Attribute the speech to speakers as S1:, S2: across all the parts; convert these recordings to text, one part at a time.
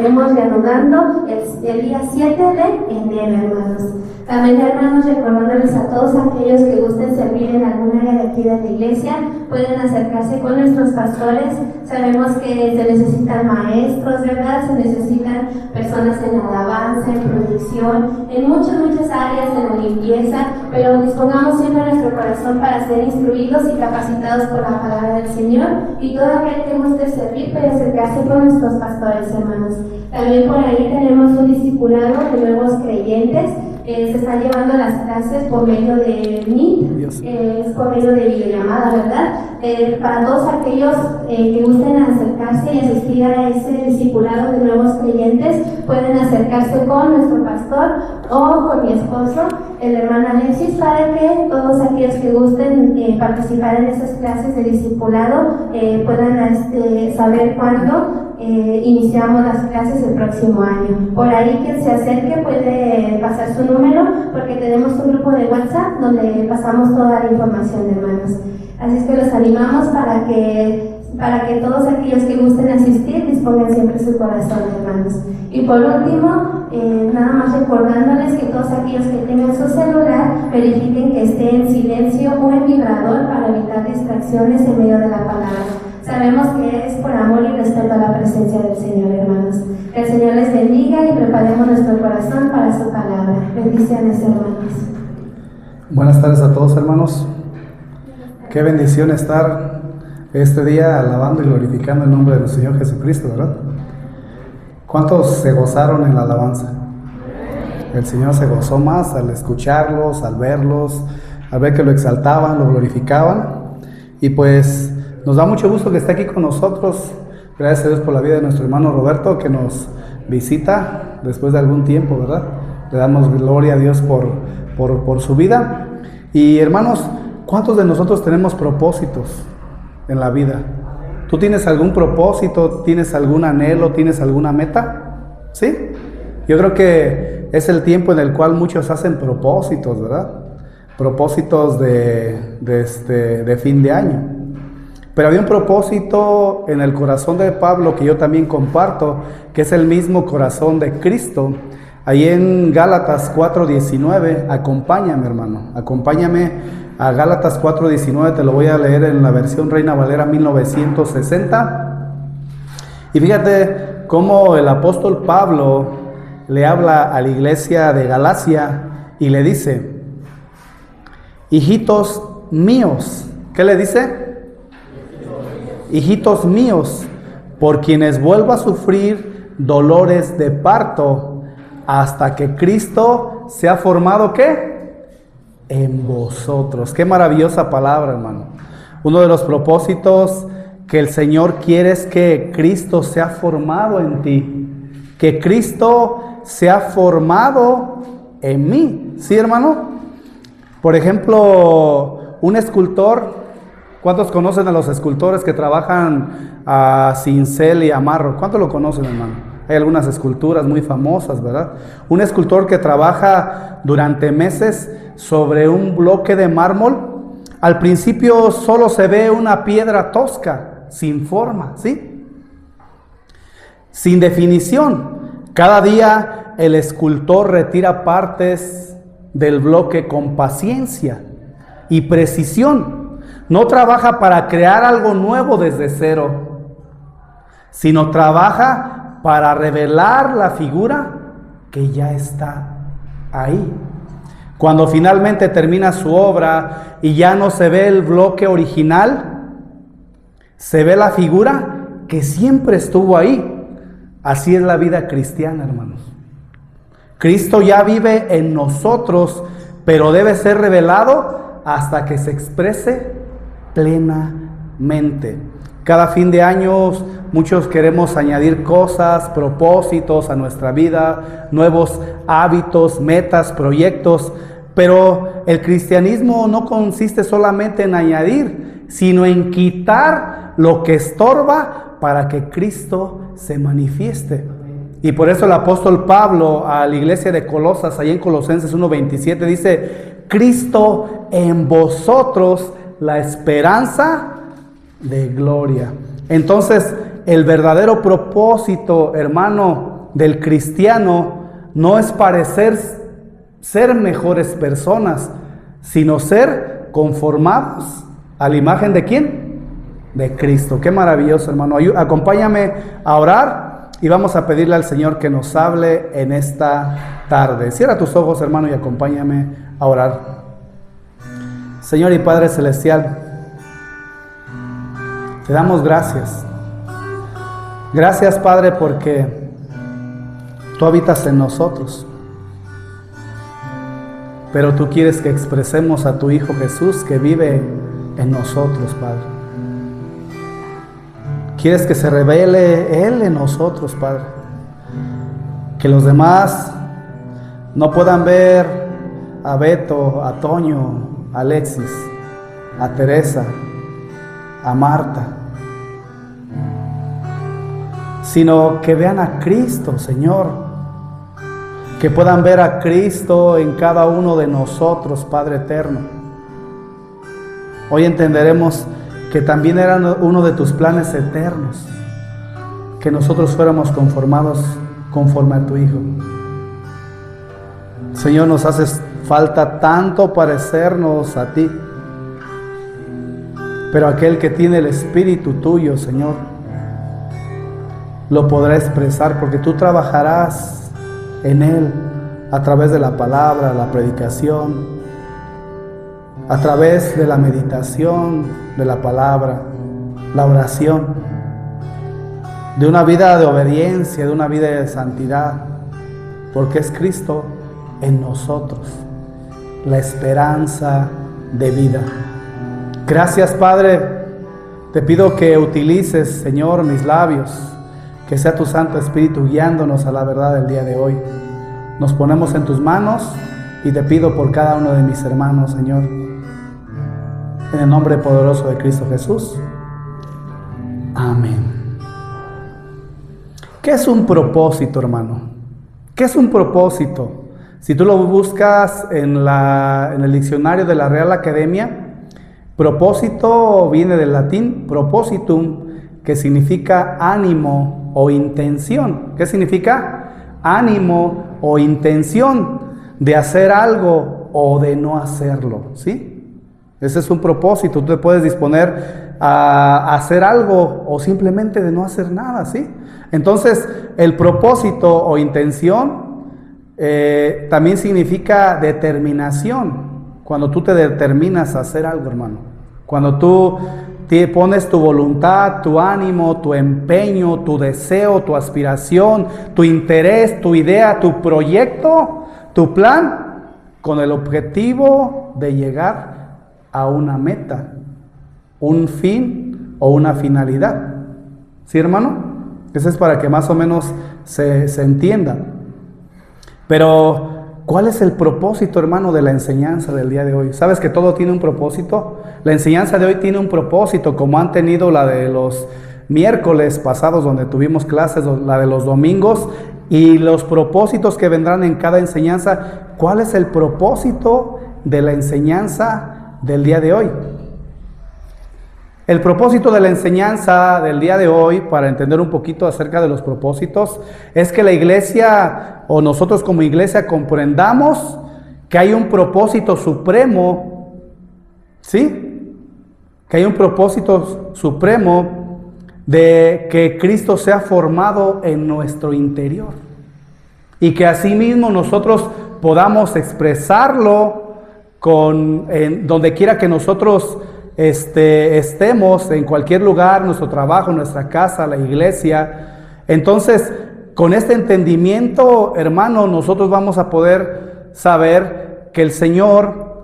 S1: Estaremos reanudando el día 7 de enero, hermanos. También, hermanos, recordándoles a todos aquellos que gusten servir en algún área de aquí de la iglesia, pueden acercarse con nuestros pastores. Sabemos que se necesitan maestros, ¿verdad? Se necesitan personas en alabanza, en producción, en muchas áreas, en la limpieza, pero dispongamos siempre nuestro corazón para ser instruidos y capacitados por la palabra del Señor. Y todo aquel que guste servir puede acercarse con nuestros pastores, hermanos. También por ahí tenemos un discipulado de nuevos creyentes. Se están llevando las clases por medio de Meet, es por medio de videollamada, ¿verdad? Para todos aquellos que gusten acercarse y asistir a ese discipulado de nuevos creyentes, pueden acercarse con nuestro pastor o con mi esposo, el hermano Alexis, para que todos aquellos que gusten participar en esas clases de discipulado puedan saber cuándo iniciamos las clases el próximo año. Por ahí quien se acerque puede pasar su número, porque tenemos un grupo de WhatsApp donde pasamos toda la información, hermanos. Así es que los animamos para que todos aquellos que gusten asistir dispongan siempre su corazón, hermanos. Y por último, nada más recordándoles que todos aquellos que tengan su celular verifiquen que esté en silencio o en vibrador para evitar distracciones en medio de la palabra. Sabemos que es por amor y respeto a la presencia del Señor, hermanos. Que el Señor les bendiga y preparemos nuestro corazón para su palabra. Bendiciones, hermanos.
S2: Buenas tardes a todos, hermanos. Qué bendición estar este día alabando y glorificando el nombre de nuestro Señor Jesucristo, ¿verdad? ¿Cuántos se gozaron en la alabanza? El Señor se gozó más al escucharlos, al verlos, al ver que lo exaltaban, lo glorificaban. Y pues nos da mucho gusto que esté aquí con nosotros. Gracias a Dios por la vida de nuestro hermano Roberto, que nos visita después de algún tiempo, ¿verdad? Le damos gloria a Dios por su vida. Y hermanos, ¿cuántos de nosotros tenemos propósitos en la vida? ¿Tú tienes algún propósito? ¿Tienes algún anhelo? ¿Tienes alguna meta? ¿Sí? Yo creo que es el tiempo en el cual muchos hacen propósitos, ¿verdad? Propósitos de fin de año. Pero había un propósito en el corazón de Pablo que yo también comparto, que es el mismo corazón de Cristo. Ahí en Gálatas 4:19, acompáñame, hermano, acompáñame a Gálatas 4:19, te lo voy a leer en la versión Reina Valera 1960. Y fíjate cómo el apóstol Pablo le habla a la iglesia de Galacia y le dice: hijitos míos, ¿qué le dice? Hijitos míos, por quienes vuelvo a sufrir dolores de parto, hasta que Cristo se ha formado, ¿qué? En vosotros. Qué maravillosa palabra, hermano. Uno de los propósitos que el Señor quiere es que Cristo sea formado en ti, que Cristo sea formado en mí. ¿Sí, hermano? Por ejemplo, un escultor. ¿Cuántos conocen a los escultores que trabajan a cincel y amarro? ¿Cuántos lo conocen, hermano? Hay algunas esculturas muy famosas, ¿verdad? Un escultor que trabaja durante meses sobre un bloque de mármol. Al principio solo se ve una piedra tosca, sin forma, ¿sí? Sin definición. Cada día el escultor retira partes del bloque con paciencia y precisión. No trabaja para crear algo nuevo desde cero, sino trabaja para revelar la figura que ya está ahí. Cuando finalmente termina su obra y ya no se ve el bloque original, se ve la figura que siempre estuvo ahí. Así es la vida cristiana, hermanos. Cristo ya vive en nosotros, pero debe ser revelado hasta que se exprese plenamente. Cada fin de año muchos queremos añadir cosas, propósitos a nuestra vida, nuevos hábitos, metas, proyectos, pero el cristianismo no consiste solamente en añadir, sino en quitar lo que estorba para que Cristo se manifieste. Y por eso el apóstol Pablo a la iglesia de Colosas, ahí en Colosenses 1:27, dice: Cristo en vosotros, la esperanza de gloria. Entonces, el verdadero propósito, hermano, del cristiano no es parecer ser mejores personas, sino ser conformados a la imagen ¿de quién? De Cristo. Qué maravilloso, hermano. Acompáñame a orar y vamos a pedirle al Señor que nos hable en esta tarde. Cierra tus ojos, hermano, y acompáñame a orar. Señor y Padre Celestial, te damos gracias. Gracias, Padre, porque tú habitas en nosotros. Pero tú quieres que expresemos a tu Hijo Jesús que vive en nosotros, Padre. Quieres que se revele Él en nosotros, Padre. Que los demás no puedan ver a Beto, a Toño, a Alexis, a Teresa, a Marta, sino que vean a Cristo, Señor. Que puedan ver a Cristo en cada uno de nosotros, Padre eterno. Hoy entenderemos que también era uno de tus planes eternos, que nosotros fuéramos conformados conforme a tu Hijo. Señor, nos hace falta tanto parecernos a ti, pero aquel que tiene el Espíritu tuyo, Señor, lo podrá expresar, porque tú trabajarás en Él a través de la palabra, la predicación, a través de la meditación de la palabra, la oración, de una vida de obediencia, de una vida de santidad, porque es Cristo en nosotros, la esperanza de vida. Gracias, Padre. Te pido que utilices, Señor, mis labios, que sea tu Santo Espíritu guiándonos a la verdad del día de hoy. Nos ponemos en tus manos y te pido por cada uno de mis hermanos, Señor, en el nombre poderoso de Cristo Jesús. Amén. ¿Qué es un propósito, hermano? ¿Qué es un propósito? Si tú lo buscas en el diccionario de la Real Academia, propósito viene del latín propositum, que significa ánimo o intención. ¿Qué significa? Ánimo o intención de hacer algo o de no hacerlo, ¿sí? Ese es un propósito. Tú te puedes disponer a hacer algo o simplemente de no hacer nada, ¿sí? Entonces, el propósito o intención también significa determinación. Cuando tú te determinas a hacer algo, hermano. Cuando tú pones tu voluntad, tu ánimo, tu empeño, tu deseo, tu aspiración, tu interés, tu idea, tu proyecto, tu plan, con el objetivo de llegar a una meta, un fin o una finalidad. ¿Sí, hermano? Eso es para que más o menos se entienda. Pero, ¿cuál es el propósito, hermano, de la enseñanza del día de hoy? ¿Sabes que todo tiene un propósito? La enseñanza de hoy tiene un propósito, como han tenido la de los miércoles pasados, donde tuvimos clases, la de los domingos, y los propósitos que vendrán en cada enseñanza. ¿Cuál es el propósito de la enseñanza del día de hoy? El propósito de la enseñanza del día de hoy, para entender un poquito acerca de los propósitos, es que la iglesia, o nosotros como iglesia, comprendamos que hay un propósito supremo, ¿sí? Que hay un propósito supremo de que Cristo sea formado en nuestro interior. Y que asimismo nosotros podamos expresarlo en donde quiera que nosotros estemos, en cualquier lugar, nuestro trabajo, nuestra casa, la iglesia. Entonces, con este entendimiento, hermano, nosotros vamos a poder saber que el Señor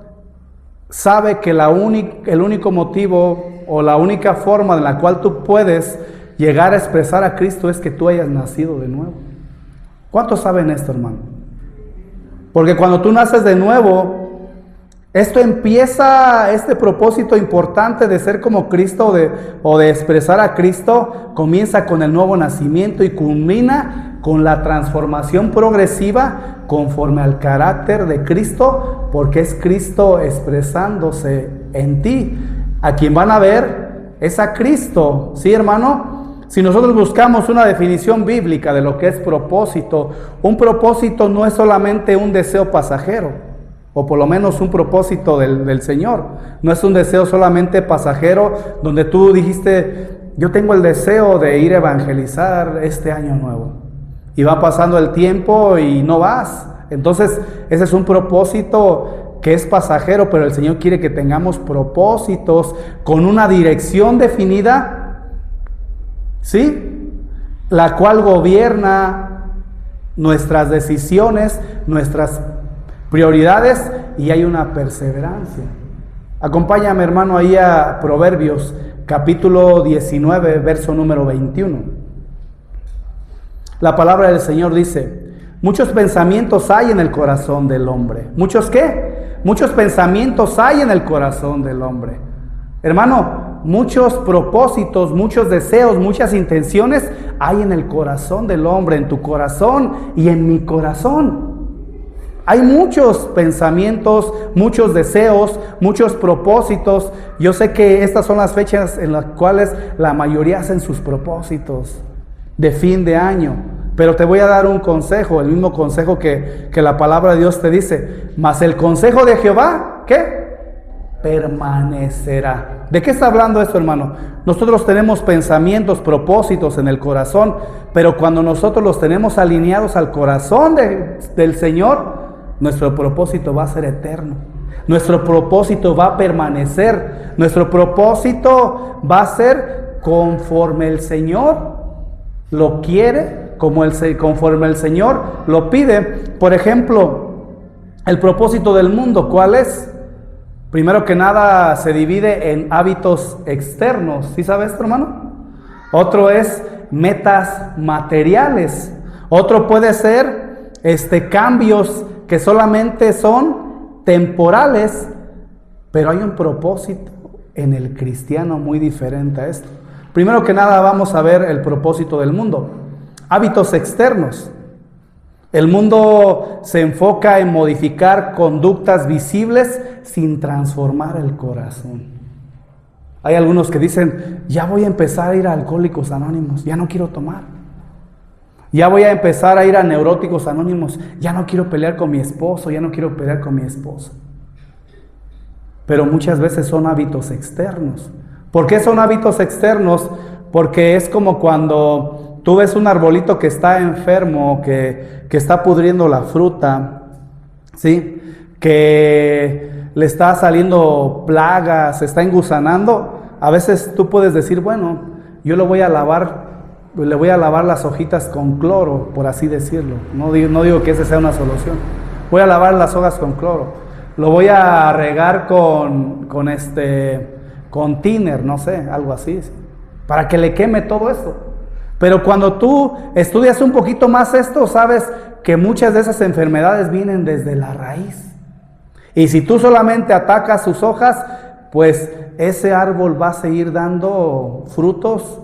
S2: sabe que el único motivo o la única forma en la cual tú puedes llegar a expresar a Cristo es que tú hayas nacido de nuevo. ¿Cuántos saben esto, hermano? Porque cuando tú naces de nuevo, este propósito importante de ser como Cristo o de expresar a Cristo, comienza con el nuevo nacimiento y culmina con la transformación progresiva conforme al carácter de Cristo, porque es Cristo expresándose en ti. A quien van a ver es a Cristo, ¿sí, hermano? Si nosotros buscamos una definición bíblica de lo que es propósito, un propósito no es solamente un deseo pasajero, o por lo menos un propósito del Señor. No es un deseo solamente pasajero donde tú dijiste, yo tengo el deseo de ir a evangelizar este año nuevo. Y va pasando el tiempo y no vas. Entonces, ese es un propósito que es pasajero, pero el Señor quiere que tengamos propósitos con una dirección definida, ¿sí? La cual gobierna nuestras decisiones, nuestras prioridades, y hay una perseverancia. Acompáñame, hermano, ahí a Proverbios, capítulo 19, verso número 21. La palabra del Señor dice: muchos pensamientos hay en el corazón del hombre. ¿Muchos qué? Muchos pensamientos hay en el corazón del hombre. Hermano, muchos propósitos, muchos deseos, muchas intenciones hay en el corazón del hombre, en tu corazón y en mi corazón. Hay muchos pensamientos, muchos deseos, muchos propósitos. Yo sé que estas son las fechas en las cuales la mayoría hacen sus propósitos de fin de año. Pero te voy a dar un consejo, el mismo consejo que la palabra de Dios te dice. Mas el consejo de Jehová, ¿qué? Permanecerá. ¿De qué está hablando esto, hermano? Nosotros tenemos pensamientos, propósitos en el corazón, pero cuando nosotros los tenemos alineados al corazón del Señor, nuestro propósito va a ser eterno. Nuestro propósito va a permanecer. Nuestro propósito va a ser conforme el Señor lo quiere, conforme el Señor lo pide. Por ejemplo, el propósito del mundo, ¿cuál es? Primero que nada, se divide en hábitos externos. ¿Sí sabes esto, hermano? Otro es metas materiales. Otro puede ser cambios que solamente son temporales, pero hay un propósito en el cristiano muy diferente a esto. Primero que nada, vamos a ver el propósito del mundo. Hábitos externos. El mundo se enfoca en modificar conductas visibles sin transformar el corazón. Hay algunos que dicen, ya voy a empezar a ir a Alcohólicos Anónimos, ya no quiero tomar. Ya voy a empezar a ir a Neuróticos Anónimos, ya no quiero pelear con mi esposo, ya no quiero pelear con mi esposa. Pero muchas veces son hábitos externos. ¿Por qué son hábitos externos? Porque es como cuando tú ves un arbolito que está enfermo, que está pudriendo la fruta, ¿sí? Que le está saliendo plagas, se está engusanando. A veces tú puedes decir, bueno, yo le voy a lavar las hojitas con cloro, por así decirlo. No digo que esa sea una solución. Voy a lavar las hojas con cloro. Lo voy a regar con thinner, no sé, algo así, para que le queme todo eso. Pero cuando tú estudias un poquito más esto, sabes que muchas de esas enfermedades vienen desde la raíz. Y si tú solamente atacas sus hojas, pues ese árbol va a seguir dando frutos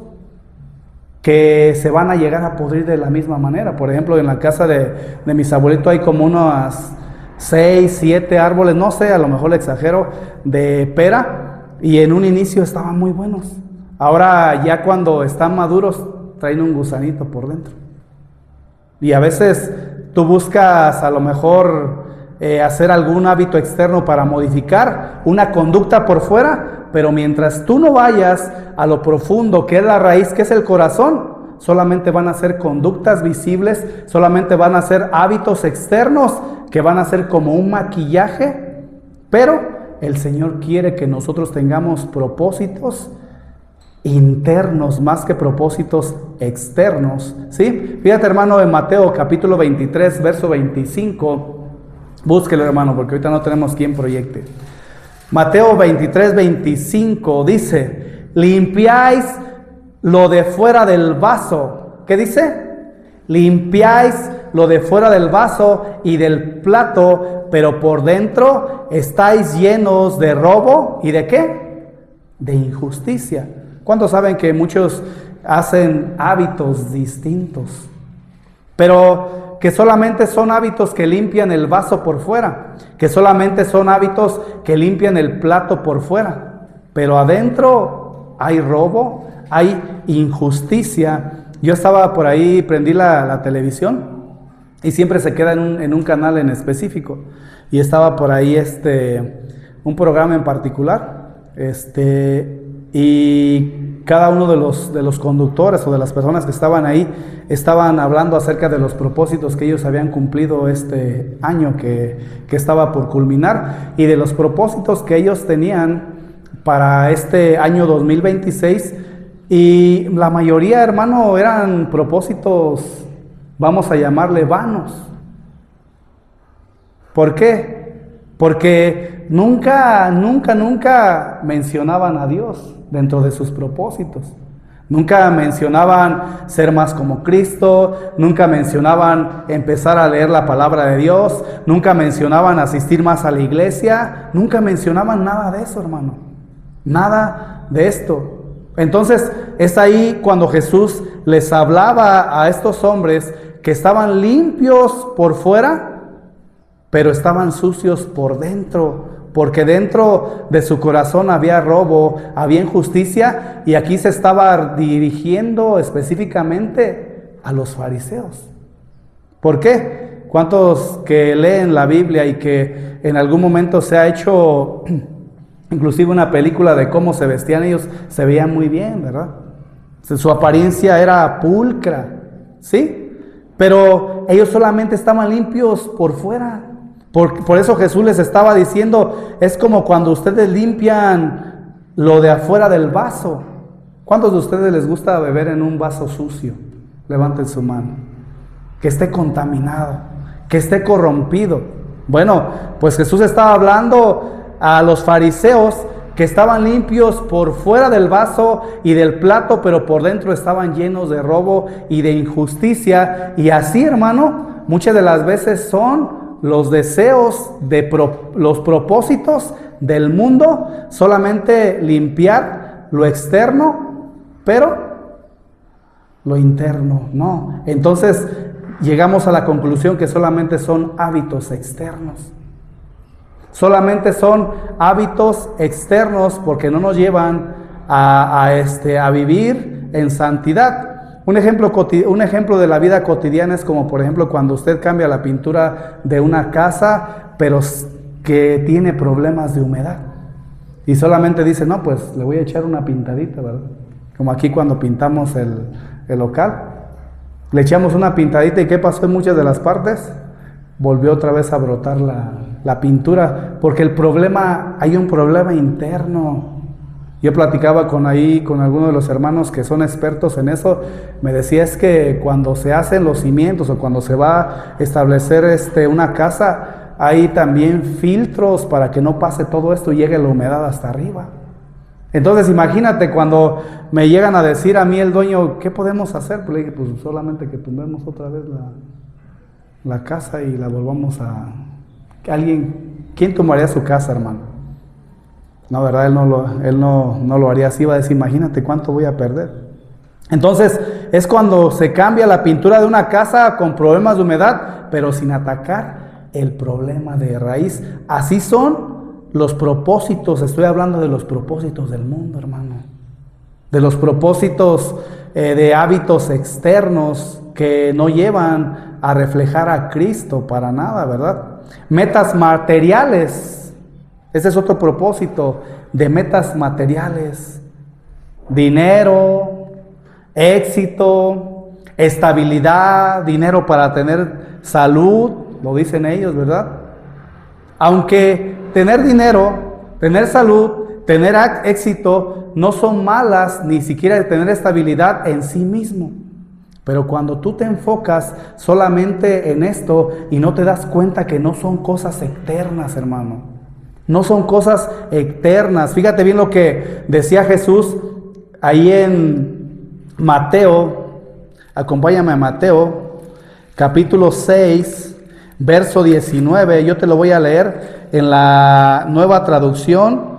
S2: que se van a llegar a pudrir de la misma manera. Por ejemplo, en la casa de mis abuelitos hay como unos 6, 7 árboles, no sé, a lo mejor le exagero, de pera, y en un inicio estaban muy buenos. Ahora ya cuando están maduros traen un gusanito por dentro. Y a veces tú buscas a lo mejor hacer algún hábito externo para modificar una conducta por fuera, pero mientras tú no vayas a lo profundo que es la raíz, que es el corazón, solamente van a ser conductas visibles, solamente van a ser hábitos externos que van a ser como un maquillaje, pero el Señor quiere que nosotros tengamos propósitos internos más que propósitos externos, ¿sí? Fíjate, hermano, en Mateo capítulo 23, verso 25, búsquelo, hermano, porque ahorita no tenemos quien proyecte. Mateo 23, 25 dice, limpiáis lo de fuera del vaso. ¿Qué dice? Limpiáis lo de fuera del vaso y del plato, pero por dentro estáis llenos de robo y ¿de qué? De injusticia. ¿Cuántos saben que muchos hacen hábitos distintos? Pero que solamente son hábitos que limpian el vaso por fuera, que solamente son hábitos que limpian el plato por fuera, pero adentro hay robo, hay injusticia. Yo estaba por ahí, prendí la televisión y siempre se queda en un canal en específico. Y estaba por ahí un programa en particular, y cada uno de los conductores o de las personas que estaban ahí estaban hablando acerca de los propósitos que ellos habían cumplido este año que estaba por culminar, y de los propósitos que ellos tenían para este año 2026, y la mayoría, hermano, eran propósitos, vamos a llamarle vanos. ¿Por qué? Porque nunca mencionaban a Dios dentro de sus propósitos. Nunca mencionaban ser más como Cristo, nunca mencionaban empezar a leer la palabra de Dios, nunca mencionaban asistir más a la iglesia, nunca mencionaban nada de eso, hermano. Nada de esto. Entonces es ahí cuando Jesús les hablaba a estos hombres que estaban limpios por fuera, pero estaban sucios por dentro, porque dentro de su corazón había robo, había injusticia, y aquí se estaba dirigiendo específicamente a los fariseos. ¿Por qué? ¿Cuántos que leen la Biblia y que en algún momento se ha hecho inclusive una película de cómo se vestían ellos? Se veían muy bien, ¿verdad? Su apariencia era pulcra, ¿sí? Pero ellos solamente estaban limpios por fuera. Por eso Jesús les estaba diciendo, es como cuando ustedes limpian lo de afuera del vaso. ¿Cuántos de ustedes les gusta beber en un vaso sucio? Levanten su mano. Que esté contaminado, que esté corrompido. Bueno, pues Jesús estaba hablando a los fariseos que estaban limpios por fuera del vaso y del plato, pero por dentro estaban llenos de robo y de injusticia. Y así, hermano, muchas de las veces son los deseos los propósitos del mundo, solamente limpiar lo externo, pero lo interno no. Entonces llegamos a la conclusión que solamente son hábitos externos. Solamente son hábitos externos porque no nos llevan a vivir en santidad. Un ejemplo de la vida cotidiana es como, por ejemplo, cuando usted cambia la pintura de una casa, pero que tiene problemas de humedad. Y solamente dice, no, pues le voy a echar una pintadita, ¿verdad? Como aquí cuando pintamos el local. Le echamos una pintadita, ¿y qué pasó en muchas de las partes? Volvió otra vez a brotar la pintura, porque hay un problema interno. Yo platicaba con algunos de los hermanos que son expertos en eso. Me decía, es que cuando se hacen los cimientos o cuando se va a establecer una casa, hay también filtros para que no pase todo esto y llegue la humedad hasta arriba. Entonces imagínate cuando me llegan a decir a mí el dueño, ¿qué podemos hacer? Pues le dije, pues solamente que tumbemos otra vez la casa y la volvamos a... ¿Quién tumbaría su casa, hermano? No, ¿verdad? Él no lo haría así. Va a decir, imagínate cuánto voy a perder. Entonces es cuando se cambia la pintura de una casa con problemas de humedad, pero sin atacar el problema de raíz. Así son los propósitos. Estoy hablando de los propósitos del mundo, hermano. De los propósitos de hábitos externos que no llevan a reflejar a Cristo para nada, ¿verdad? Metas materiales. Ese es otro propósito de metas materiales. Dinero, éxito, estabilidad, dinero para tener salud, lo dicen ellos, ¿verdad? Aunque tener dinero, tener salud, tener éxito no son malas, ni siquiera tener estabilidad en sí mismo. Pero cuando tú te enfocas solamente en esto y no te das cuenta que no son cosas externas, hermano. No son cosas externas. Fíjate bien lo que decía Jesús ahí en Mateo. Acompáñame a Mateo, capítulo 6, verso 19. Yo te lo voy a leer en la Nueva Traducción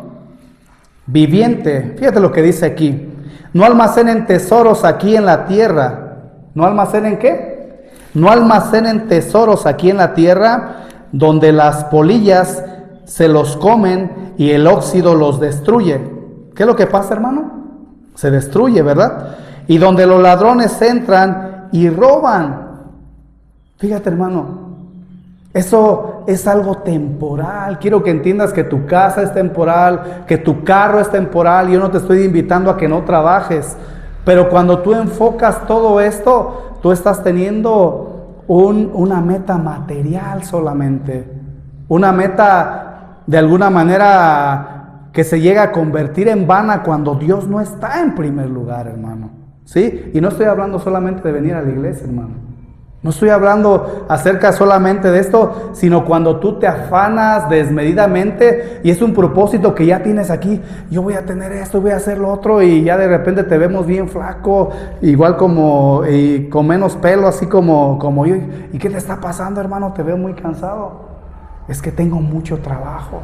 S2: Viviente. Fíjate lo que dice aquí. No almacenen tesoros aquí en la tierra. ¿No almacenen qué? No almacenen tesoros aquí en la tierra, donde las polillas se los comen y el óxido los destruye. ¿Qué es lo que pasa, hermano? se destruye, ¿verdad? Y donde los ladrones entran y roban. Fíjate, hermano, eso es algo temporal. Quiero que entiendas que tu casa es temporal, que tu carro es temporal. Yo no te estoy invitando a que no trabajes, pero cuando tú enfocas todo esto, tú estás teniendo una meta material solamente, una meta de alguna manera que se llega a convertir en vana cuando Dios no está en primer lugar, hermano. ¿Sí? Y no estoy hablando solamente de venir a la iglesia, hermano. No estoy hablando acerca solamente de esto, sino cuando tú te afanas desmedidamente y es un propósito que ya tienes aquí. Yo voy a tener esto, voy a hacer lo otro, y ya de repente te vemos bien flaco, igual como y con menos pelo, así como yo. ¿Y qué te está pasando, hermano? Te veo muy cansado. Es que tengo mucho trabajo.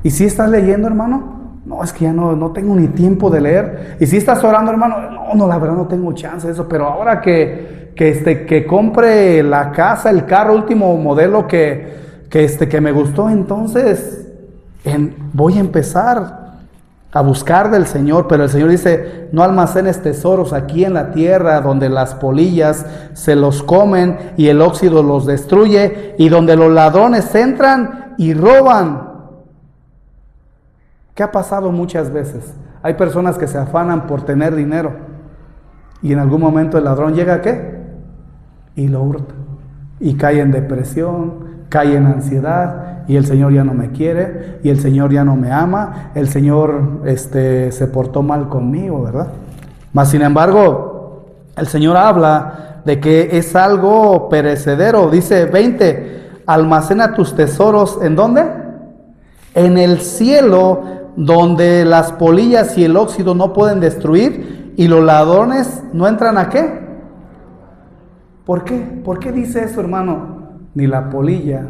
S2: ¿Y si estás leyendo, hermano? No, es que ya no tengo ni tiempo de leer. ¿Y si estás orando, hermano? No, la verdad no tengo chance de eso. Pero ahora que compre la casa, el carro último modelo que me gustó, entonces voy a empezar a buscar del Señor. Pero el Señor dice: no almacenes tesoros aquí en la tierra, donde las polillas se los comen y el óxido los destruye, y donde los ladrones entran y roban. ¿Qué ha pasado muchas veces? Hay personas que se afanan por tener dinero y en algún momento el ladrón llega ¿a qué? Y lo hurta. Y cae en depresión, cae en ansiedad, y el Señor ya no me quiere, y el Señor ya no me ama, el Señor se portó mal conmigo, ¿verdad? Mas sin embargo, el Señor habla de que es algo perecedero. Dice 20, almacena tus tesoros, ¿en dónde? En el cielo, donde las polillas y el óxido no pueden destruir y los ladrones no entran ¿a qué? ¿Por qué? ¿Por qué dice eso, hermano? Ni la polilla,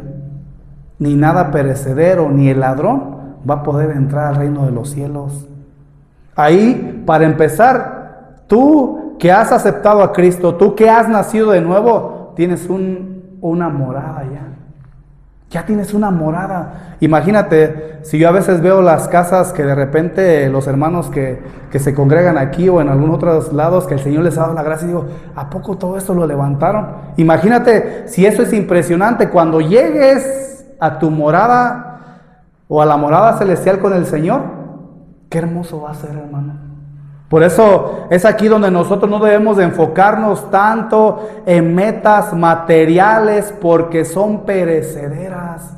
S2: ni nada perecedero, ni el ladrón va a poder entrar al reino de los cielos. Ahí, para empezar, tú que has aceptado a Cristo, tú que has nacido de nuevo, tienes una morada ya. Ya tienes una morada. Imagínate, si yo a veces veo las casas que de repente los hermanos que se congregan aquí o en algunos otros lados, que el Señor les ha dado la gracia, y digo, ¿a poco todo esto lo levantaron? Imagínate si eso es impresionante. Cuando llegues a tu morada o a la morada celestial con el Señor, qué hermoso va a ser, hermano. Por eso es aquí donde nosotros no debemos de enfocarnos tanto en metas materiales, porque son perecederas.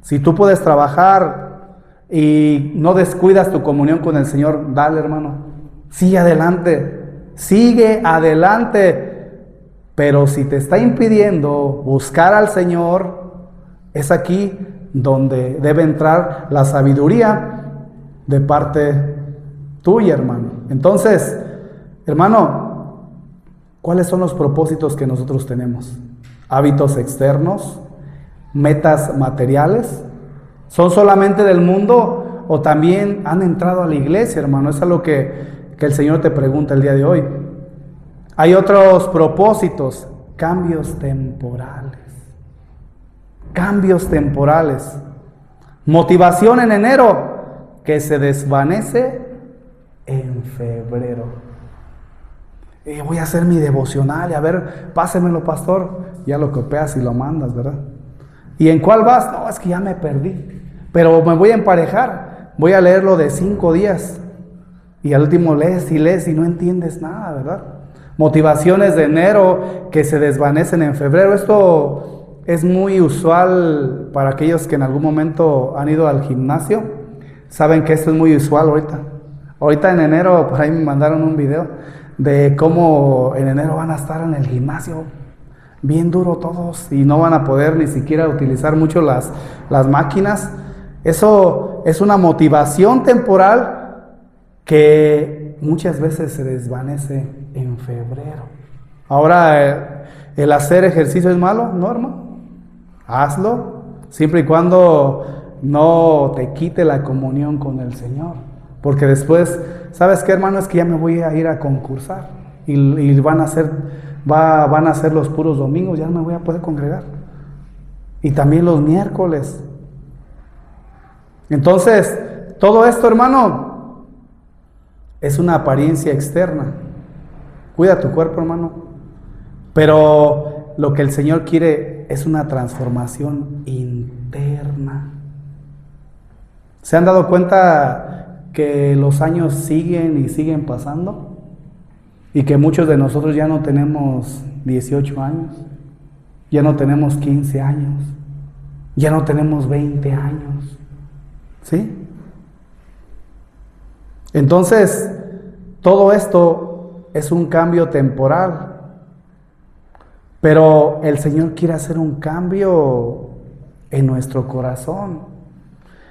S2: Si tú puedes trabajar y no descuidas tu comunión con el Señor, dale, hermano, sigue adelante. Pero si te está impidiendo buscar al Señor, es aquí donde debe entrar la sabiduría de parte tuya, hermano. Entonces, hermano, ¿cuáles son los propósitos que nosotros tenemos? ¿Hábitos externos? ¿Metas materiales? ¿Son solamente del mundo o también han entrado a la iglesia, hermano? Es algo que el Señor te pregunta el día de hoy. Hay otros propósitos, cambios temporales. Cambios temporales. Motivación en enero que se desvanece en febrero. Voy a hacer mi devocional y a ver, pásemelo, pastor. Ya lo copias y lo mandas, ¿verdad? ¿Y en cuál vas? No, es que ya me perdí. Pero me voy a emparejar. Voy a leerlo de 5 días. Y al último lees y no entiendes nada, ¿verdad? Motivaciones de enero que se desvanecen en febrero. Esto es muy usual para aquellos que en algún momento han ido al gimnasio. Saben que esto es muy usual ahorita. Ahorita en enero, por ahí me mandaron un video de cómo en enero van a estar en el gimnasio bien duro todos y no van a poder ni siquiera utilizar mucho las máquinas. Eso es una motivación temporal que muchas veces se desvanece en febrero. Ahora, ¿el hacer ejercicio es malo? No, hermano. Hazlo, siempre y cuando no te quite la comunión con el Señor. Porque después, ¿sabes qué, hermano? Es que ya me voy a ir a concursar y van a ser los puros domingos, ya no me voy a poder congregar. Y también los miércoles. Entonces, todo esto, hermano, es una apariencia externa. Cuida tu cuerpo, hermano. Pero lo que el Señor quiere es una transformación interna. ¿Se han dado cuenta que los años siguen y siguen pasando? Y que muchos de nosotros ya no tenemos 18 años, ya no tenemos 15 años, ya no tenemos 20 años. ¿Sí? Entonces, todo esto es un cambio temporal. Pero el Señor quiere hacer un cambio en nuestro corazón.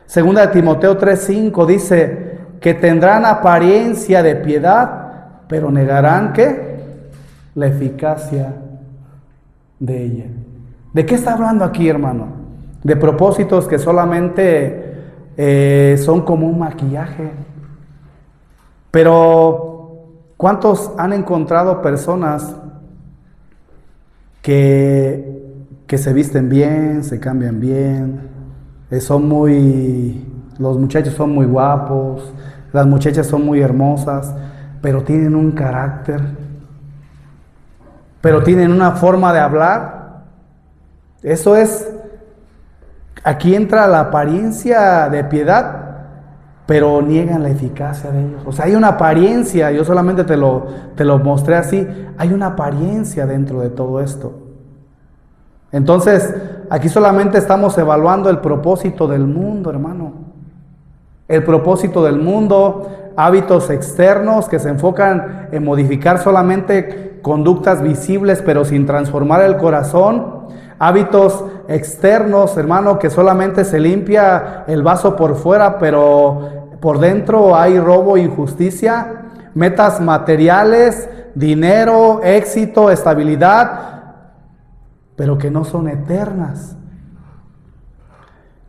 S2: Segunda de Timoteo 3:5 dice que tendrán apariencia de piedad, pero negarán ¿qué? La eficacia de ella. ¿De qué está hablando aquí, hermano? De propósitos que solamente son como un maquillaje. Pero ¿cuántos han encontrado personas que se visten bien, se cambian bien, los muchachos son muy guapos, las muchachas son muy hermosas, pero tienen un carácter, pero tienen una forma de hablar? Eso es, aquí entra la apariencia de piedad, pero niegan la eficacia de ellos. O sea, hay una apariencia, yo solamente te lo mostré así, hay una apariencia dentro de todo esto. Entonces, aquí solamente estamos evaluando el propósito del mundo, hermano. El propósito del mundo, hábitos externos que se enfocan en modificar solamente conductas visibles, pero sin transformar el corazón. Hábitos externos, hermano, que solamente se limpia el vaso por fuera, pero por dentro hay robo e injusticia. Metas materiales, dinero, éxito, estabilidad, pero que no son eternas.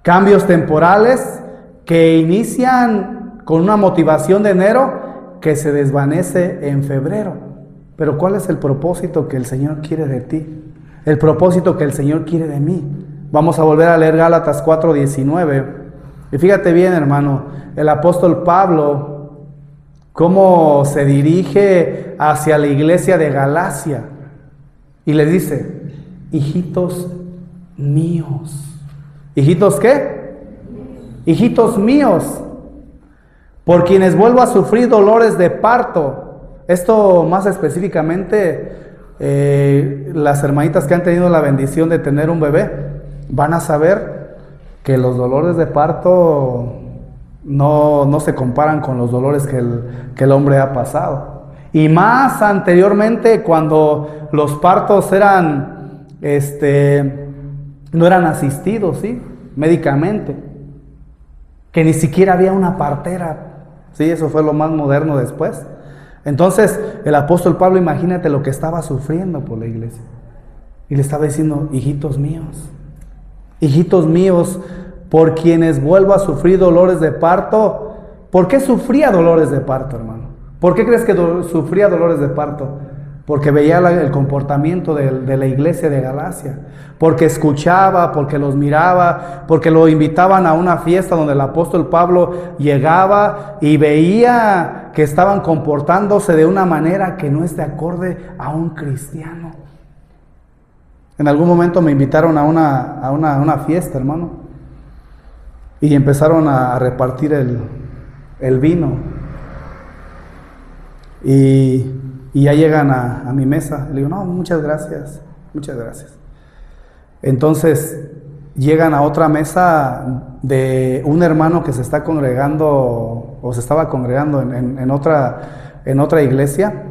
S2: Cambios temporales que inician con una motivación de enero que se desvanece en febrero. Pero ¿cuál es el propósito que el Señor quiere de ti? El propósito que el Señor quiere de mí. Vamos a volver a leer Gálatas 4:19. Y fíjate bien, hermano, el apóstol Pablo, cómo se dirige hacia la iglesia de Galacia. Y le dice: hijitos míos. ¿Hijitos qué? Hijitos míos, por quienes vuelvo a sufrir dolores de parto. Esto más específicamente, las hermanitas que han tenido la bendición de tener un bebé van a saber que los dolores de parto no se comparan con los dolores que el hombre ha pasado. Y más anteriormente, cuando los partos no eran asistidos, ¿sí? Médicamente, que ni siquiera había una partera, ¿sí? Eso fue lo más moderno después. Entonces el apóstol Pablo, imagínate lo que estaba sufriendo por la iglesia, y le estaba diciendo: hijitos míos, por quienes vuelvo a sufrir dolores de parto. ¿Por qué sufría dolores de parto, hermano? ¿Por qué crees que sufría dolores de parto? Porque veía el comportamiento de la iglesia de Galacia, porque escuchaba, porque los miraba, porque lo invitaban a una fiesta donde el apóstol Pablo llegaba y veía que estaban comportándose de una manera que no es de acorde a un cristiano. En algún momento me invitaron a una fiesta, hermano, y empezaron a repartir el vino, y ya llegan a mi mesa. Le digo: no, muchas gracias. Entonces llegan a otra mesa de un hermano que se está congregando, o se estaba congregando en otra iglesia.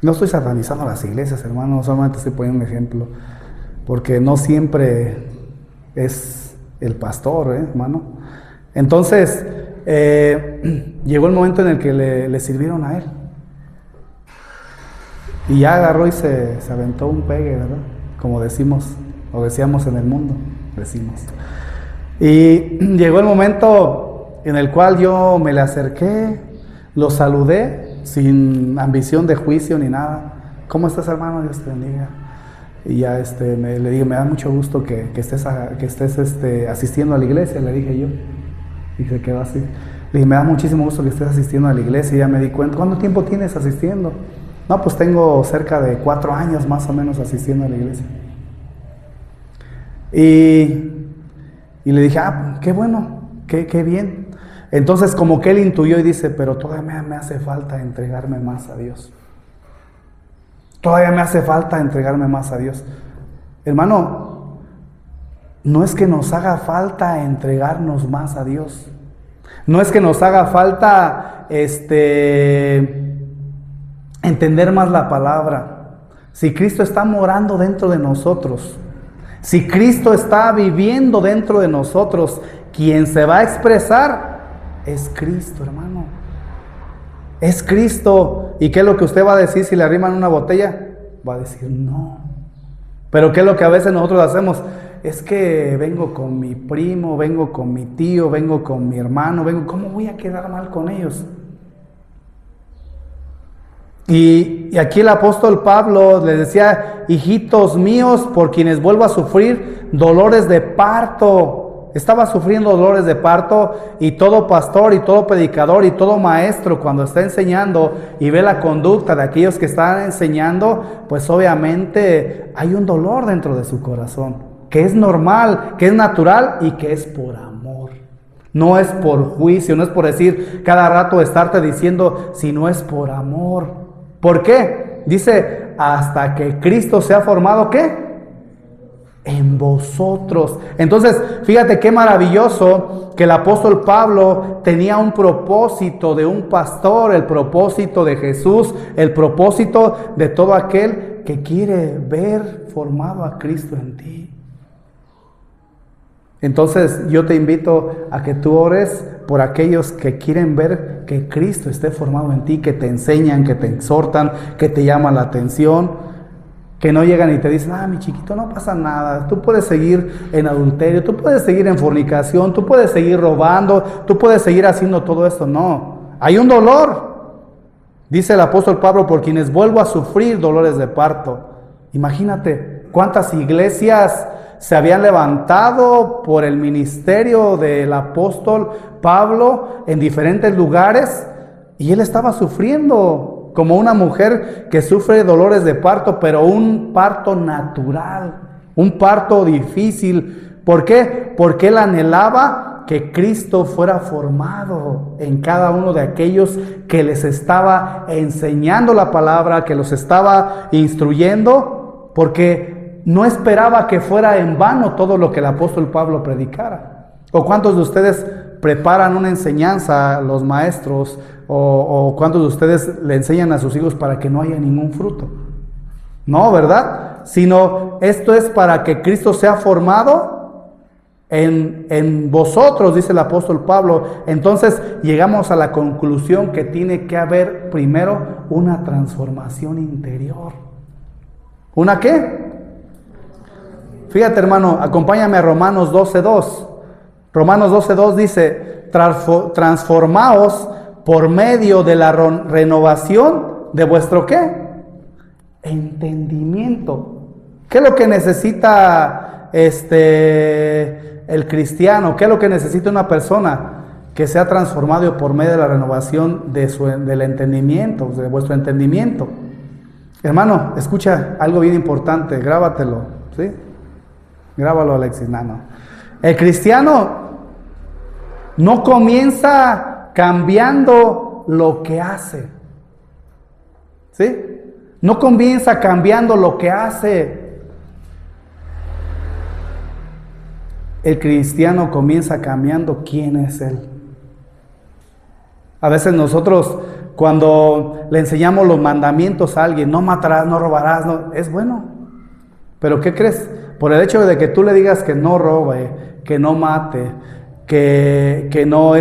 S2: No estoy satanizando las iglesias, hermano, solamente estoy poniendo un ejemplo, porque no siempre es el pastor, hermano. Entonces llegó el momento en el que le sirvieron a él, y ya agarró y se aventó un pegue, ¿verdad? Como decimos, o decíamos en el mundo, decimos. Y llegó el momento en el cual yo me le acerqué, lo saludé, sin ambición de juicio ni nada. ¿Cómo estás, hermano? Dios te bendiga. Y ya le digo: me da mucho gusto que estés asistiendo a la iglesia, le dije yo. Y se quedó así. Le Le dije, me da muchísimo gusto que estés asistiendo a la iglesia. Y ya me di cuenta, ¿cuánto tiempo tienes asistiendo? No, pues tengo cerca de 4 años más o menos asistiendo a la iglesia. Y le dije, qué bueno, qué bien. Entonces como que él intuyó y dice, pero todavía me hace falta entregarme más a Dios. Todavía me hace falta entregarme más a Dios. Hermano, no es que nos haga falta entregarnos más a Dios. No es que nos haga falta entender más la palabra. Si Cristo está morando dentro de nosotros, si Cristo está viviendo dentro de nosotros, quien se va a expresar es Cristo, hermano. Es Cristo. ¿Y qué es lo que usted va a decir si le arriman una botella? Va a decir no. Pero ¿qué es lo que a veces nosotros hacemos? Es que vengo con mi primo, vengo con mi tío, vengo con mi hermano, ¿cómo voy a quedar mal con ellos? Y aquí el apóstol Pablo les decía, hijitos míos, por quienes vuelvo a sufrir dolores de parto. Estaba sufriendo dolores de parto, y todo pastor y todo predicador y todo maestro, cuando está enseñando y ve la conducta de aquellos que están enseñando, pues obviamente hay un dolor dentro de su corazón, que es normal, que es natural y que es por amor. No es por juicio, no es por decir cada rato estarte diciendo, sino es por amor. ¿Por qué? Dice, hasta que Cristo sea formado, ¿qué? En vosotros. Entonces, fíjate qué maravilloso que el apóstol Pablo tenía un propósito de un pastor, el propósito de Jesús, el propósito de todo aquel que quiere ver formado a Cristo en ti. Entonces, yo te invito a que tú ores por aquellos que quieren ver que Cristo esté formado en ti, que te enseñan, que te exhortan, que te llaman la atención. Que no llegan y te dicen, mi chiquito, no pasa nada, tú puedes seguir en adulterio, tú puedes seguir en fornicación, tú puedes seguir robando, tú puedes seguir haciendo todo esto. No, hay un dolor. Dice el apóstol Pablo, por quienes vuelvo a sufrir dolores de parto. Imagínate cuántas iglesias se habían levantado por el ministerio del apóstol Pablo en diferentes lugares, y él estaba sufriendo como una mujer que sufre dolores de parto, pero un parto natural, un parto difícil. ¿Por qué? Porque él anhelaba que Cristo fuera formado en cada uno de aquellos que les estaba enseñando la palabra, que los estaba instruyendo, porque no esperaba que fuera en vano todo lo que el apóstol Pablo predicara. ¿O cuántos de ustedes preparan una enseñanza, los maestros, o cuántos de ustedes le enseñan a sus hijos para que no haya ningún fruto? No, ¿verdad? Sino esto es para que Cristo sea formado en vosotros, dice el apóstol Pablo. Entonces llegamos a la conclusión que tiene que haber primero una transformación interior. ¿Una qué? Fíjate, hermano, acompáñame a Romanos 12:2. Romanos 12:2 dice, transformaos por medio de la renovación de vuestro ¿qué? Entendimiento. ¿Qué es lo que necesita el cristiano? ¿Qué es lo que necesita una persona? Que sea transformado por medio de la renovación del entendimiento, de vuestro entendimiento. Hermano, escucha algo bien importante, grábatelo, ¿sí? Grábalo, Alexis, no. El cristiano no comienza cambiando lo que hace, ¿sí? No comienza cambiando lo que hace. El cristiano comienza cambiando quién es él. A veces nosotros, cuando le enseñamos los mandamientos a alguien, no matarás, no robarás, no, es bueno. Pero ¿qué crees? Por el hecho de que tú le digas que no robe, que no mate, que no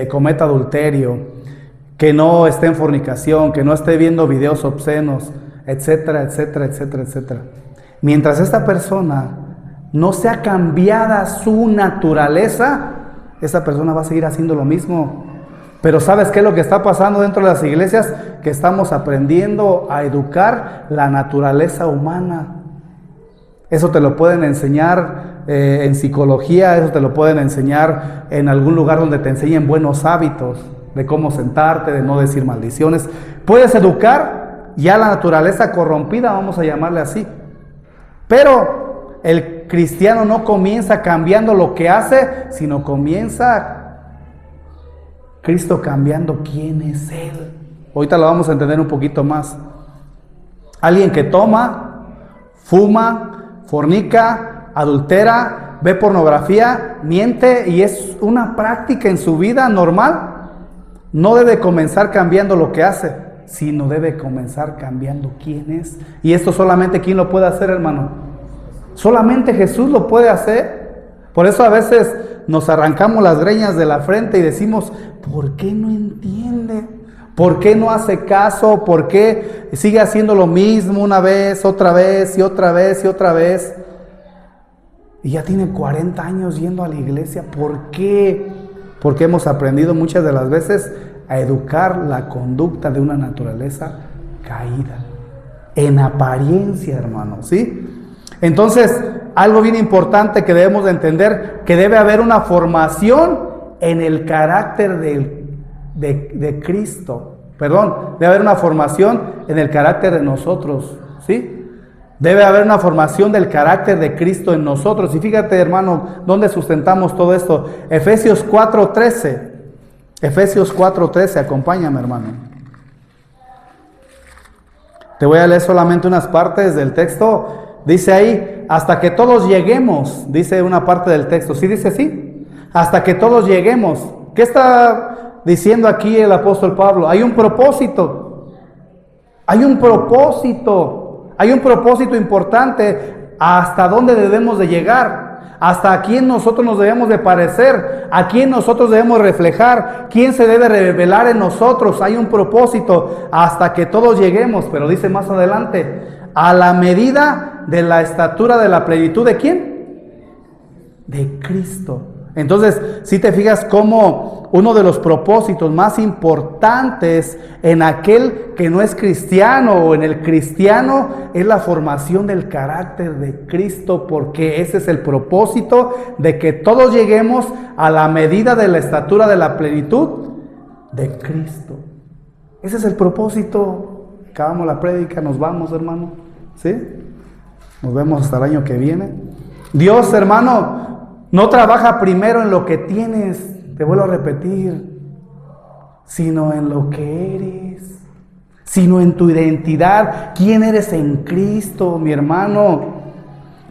S2: cometa adulterio, que no esté en fornicación, que no esté viendo videos obscenos, etcétera, etcétera, etcétera, etcétera. Mientras esta persona no sea cambiada su naturaleza, esa persona va a seguir haciendo lo mismo. Pero ¿sabes qué es lo que está pasando dentro de las iglesias? Que estamos aprendiendo a educar la naturaleza humana. Eso te lo pueden enseñar en psicología, eso te lo pueden enseñar en algún lugar donde te enseñen buenos hábitos, de cómo sentarte, de no decir maldiciones. Puedes educar ya la naturaleza corrompida, vamos a llamarle así. Pero el cristiano no comienza cambiando lo que hace, sino comienza Cristo cambiando quién es Él. Ahorita lo vamos a entender un poquito más. Alguien que toma, fuma, fornica, adultera, ve pornografía, miente y es una práctica en su vida normal, no debe comenzar cambiando lo que hace, sino debe comenzar cambiando quién es. Y esto solamente ¿quién lo puede hacer, hermano? Solamente Jesús lo puede hacer. Por eso a veces nos arrancamos las greñas de la frente y decimos, ¿por qué no entiende? ¿Por qué no hace caso? ¿Por qué sigue haciendo lo mismo una vez, otra vez y otra vez y otra vez? Y ya tiene 40 años yendo a la iglesia. ¿Por qué? Porque hemos aprendido muchas de las veces a educar la conducta de una naturaleza caída. En apariencia, hermano, ¿sí? Entonces, algo bien importante que debemos de entender, que debe haber una formación en el carácter de Cristo. Perdón, debe haber una formación en el carácter de nosotros, ¿sí? Debe haber una formación del carácter de Cristo en nosotros. Y fíjate, hermano, ¿dónde sustentamos todo esto? Efesios 4:13. Efesios 4:13, acompáñame, hermano. Te voy a leer solamente unas partes del texto. Dice ahí, hasta que todos lleguemos, dice una parte del texto. ¿Sí dice así? Hasta que todos lleguemos. ¿Qué está diciendo aquí el apóstol Pablo? Hay un propósito. Hay un propósito. Hay un propósito importante. ¿Hasta dónde debemos de llegar? ¿Hasta a quién nosotros nos debemos de parecer? ¿A quién nosotros debemos reflejar? ¿Quién se debe revelar en nosotros? Hay un propósito hasta que todos lleguemos. Pero dice más adelante, a la medida de la estatura de la plenitud ¿de quién? De Cristo. Entonces, si te fijas como uno de los propósitos más importantes en aquel que no es cristiano o en el cristiano es la formación del carácter de Cristo, porque ese es el propósito de que todos lleguemos a la medida de la estatura de la plenitud de Cristo. Ese es el propósito. Acabamos la prédica, nos vamos, hermano, ¿sí? Nos vemos hasta el año que viene. Dios, hermano, no trabaja primero en lo que tienes, te vuelvo a repetir, sino en lo que eres, sino en tu identidad. ¿Quién eres en Cristo, mi hermano?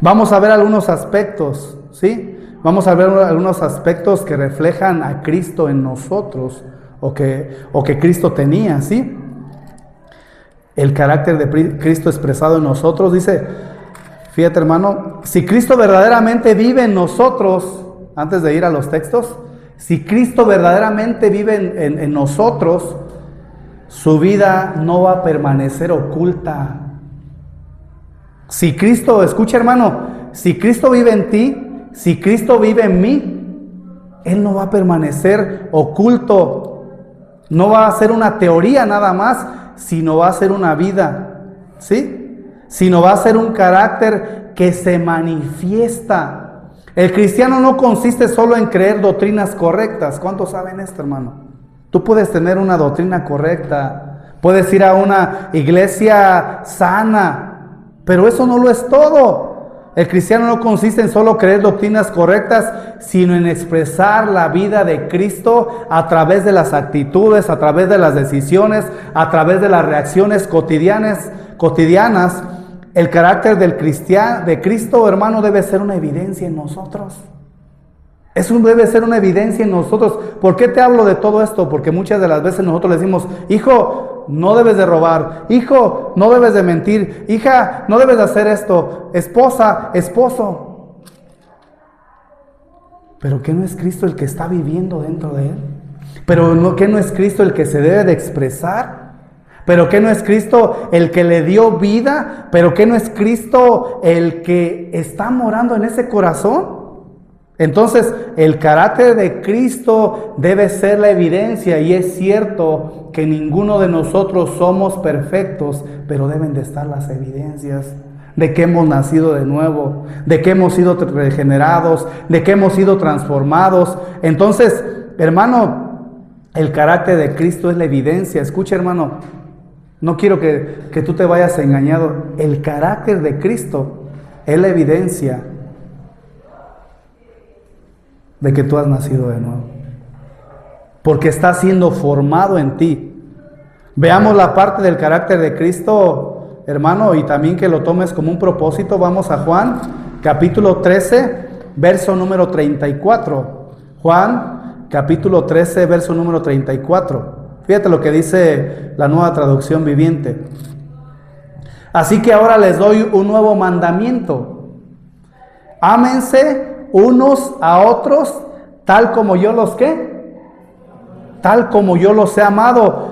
S2: Vamos a ver algunos aspectos, ¿sí? Vamos a ver algunos aspectos que reflejan a Cristo en nosotros, o que Cristo tenía, ¿sí? El carácter de Cristo expresado en nosotros, dice... Fíjate, hermano, si Cristo verdaderamente vive en nosotros, antes de ir a los textos, si Cristo verdaderamente vive en nosotros, su vida no va a permanecer oculta. Si Cristo, escucha, hermano, si Cristo vive en ti, si Cristo vive en mí, Él no va a permanecer oculto. No va a ser una teoría nada más, sino va a ser una vida, ¿sí? Sino va a ser un carácter que se manifiesta. El cristiano no consiste solo en creer doctrinas correctas. ¿Cuántos saben esto, hermano? Tú puedes tener una doctrina correcta, puedes ir a una iglesia sana, pero eso no lo es todo. El cristiano no consiste en solo creer doctrinas correctas, sino en expresar la vida de Cristo a través de las actitudes, a través de las decisiones, a través de las reacciones cotidianas. El carácter de Cristo, hermano, debe ser una evidencia en nosotros. Eso debe ser una evidencia en nosotros. ¿Por qué te hablo de todo esto? Porque muchas de las veces nosotros le decimos, hijo, no debes de robar, hijo, no debes de mentir, hija, no debes de hacer esto, esposa, esposo. ¿Pero qué no es Cristo el que está viviendo dentro de él? ¿Pero qué no es Cristo el que se debe de expresar? ¿Pero qué no es Cristo el que le dio vida? ¿Pero qué no es Cristo el que está morando en ese corazón? Entonces, el carácter de Cristo debe ser la evidencia, y es cierto que ninguno de nosotros somos perfectos, pero deben de estar las evidencias. de que hemos nacido de nuevo, de que hemos sido regenerados, de que hemos sido transformados. Entonces, hermano, el carácter de Cristo es la evidencia. Escucha, hermano, no quiero que tú te vayas engañado. El carácter de Cristo es la evidencia de que tú has nacido de nuevo, porque está siendo formado en ti. Veamos la parte del carácter de Cristo, hermano, y también que lo tomes como un propósito. Vamos a Juan, capítulo 13, verso número 34. Juan, capítulo 13, verso número 34. Fíjate lo que dice la Nueva Traducción Viviente. Así que ahora les doy un nuevo mandamiento. Ámense unos a otros, tal como yo los ¿qué? Tal como yo los he amado.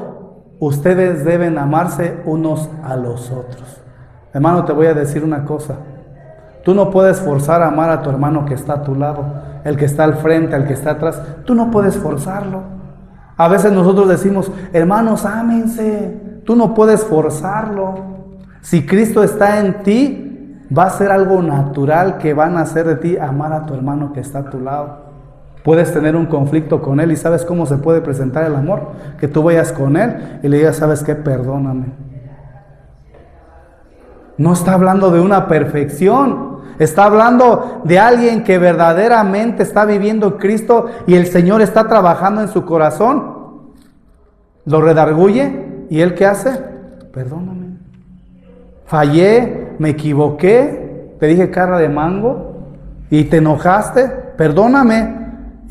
S2: Ustedes deben amarse unos a los otros. Hermano, te voy a decir una cosa. Tú no puedes forzar a amar a tu hermano que está a tu lado, el que está al frente, el que está atrás. Tú no puedes forzarlo. A veces nosotros decimos, hermanos, ámense. Tú no puedes forzarlo. Si Cristo está en ti, va a ser algo natural que van a hacer de ti amar a tu hermano que está a tu lado. Puedes tener un conflicto con él y ¿sabes cómo se puede presentar el amor? Que tú vayas con él y le digas, ¿sabes qué? Perdóname. No está hablando de una perfección, está hablando de alguien que verdaderamente está viviendo Cristo y el Señor está trabajando en su corazón. Lo redarguye y ¿él qué hace? Perdóname. Fallé, me equivoqué, te dije cara de mango y te enojaste, perdóname.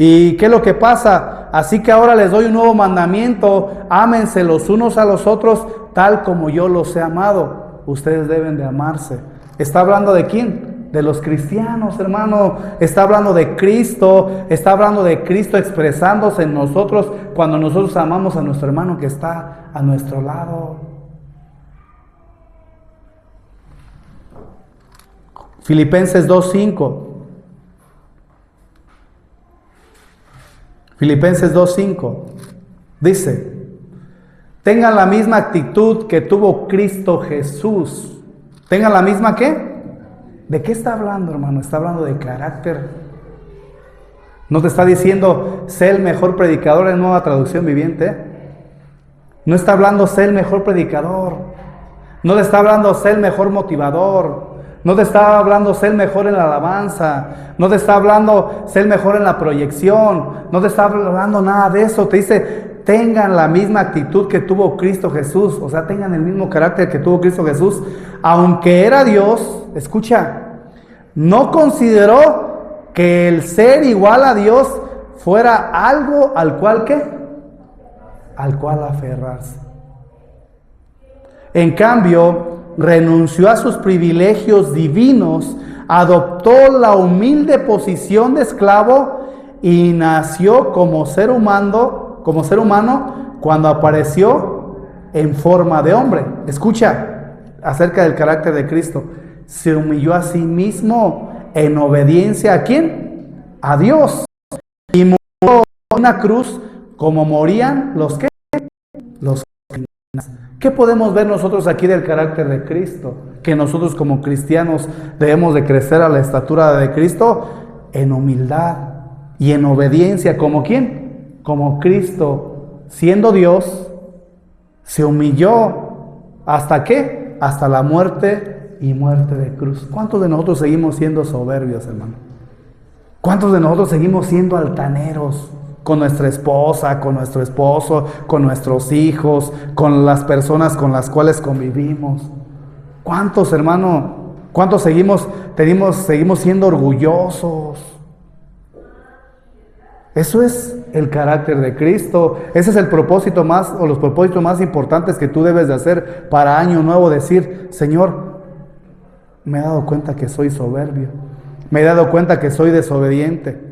S2: ¿Y qué es lo que pasa? Así que ahora les doy un nuevo mandamiento: ámense los unos a los otros tal como yo los he amado. Ustedes deben de amarse. ¿Está hablando de quién? De los cristianos, hermano. Está hablando de Cristo. Está hablando de Cristo expresándose en nosotros cuando nosotros amamos a nuestro hermano que está a nuestro lado. Filipenses 2:5. Filipenses 2:5 dice: tengan la misma actitud que tuvo Cristo Jesús. ¿Tengan la misma qué? ¿De qué está hablando, hermano? Está hablando de carácter. No te está diciendo sé el mejor predicador en Nueva Traducción Viviente. No está hablando sé el mejor predicador. No le está hablando sé el mejor motivador. No te está hablando sé el mejor en la alabanza. No te está hablando sé el mejor en la proyección. No te está hablando nada de eso. Te dice tengan la misma actitud que tuvo Cristo Jesús. O sea, tengan el mismo carácter que tuvo Cristo Jesús. Aunque era Dios, escucha, no consideró que el ser igual a Dios fuera algo al cual ¿qué? Al cual aferrarse. En cambio, renunció a sus privilegios divinos, adoptó la humilde posición de esclavo y nació como ser humano cuando apareció en forma de hombre. Escucha acerca del carácter de Cristo. Se humilló a sí mismo en obediencia ¿a quién? A Dios. Y murió en una cruz como morían los que los criminales. ¿Qué podemos ver nosotros aquí del carácter de Cristo? Que nosotros como cristianos debemos de crecer a la estatura de Cristo en humildad y en obediencia. ¿Como quién? Como Cristo, siendo Dios, se humilló. ¿Hasta qué? Hasta la muerte y muerte de cruz. ¿Cuántos de nosotros seguimos siendo soberbios, hermano? ¿Cuántos de nosotros seguimos siendo altaneros? Con nuestra esposa, con nuestro esposo, con nuestros hijos, con las personas con las cuales convivimos. ¿Cuántos, hermano? ¿Cuántos seguimos siendo orgullosos? Eso es el carácter de Cristo. Ese es el propósito más, o los propósitos más importantes que tú debes de hacer para Año Nuevo. Decir, Señor, me he dado cuenta que soy soberbio. Me he dado cuenta que soy desobediente.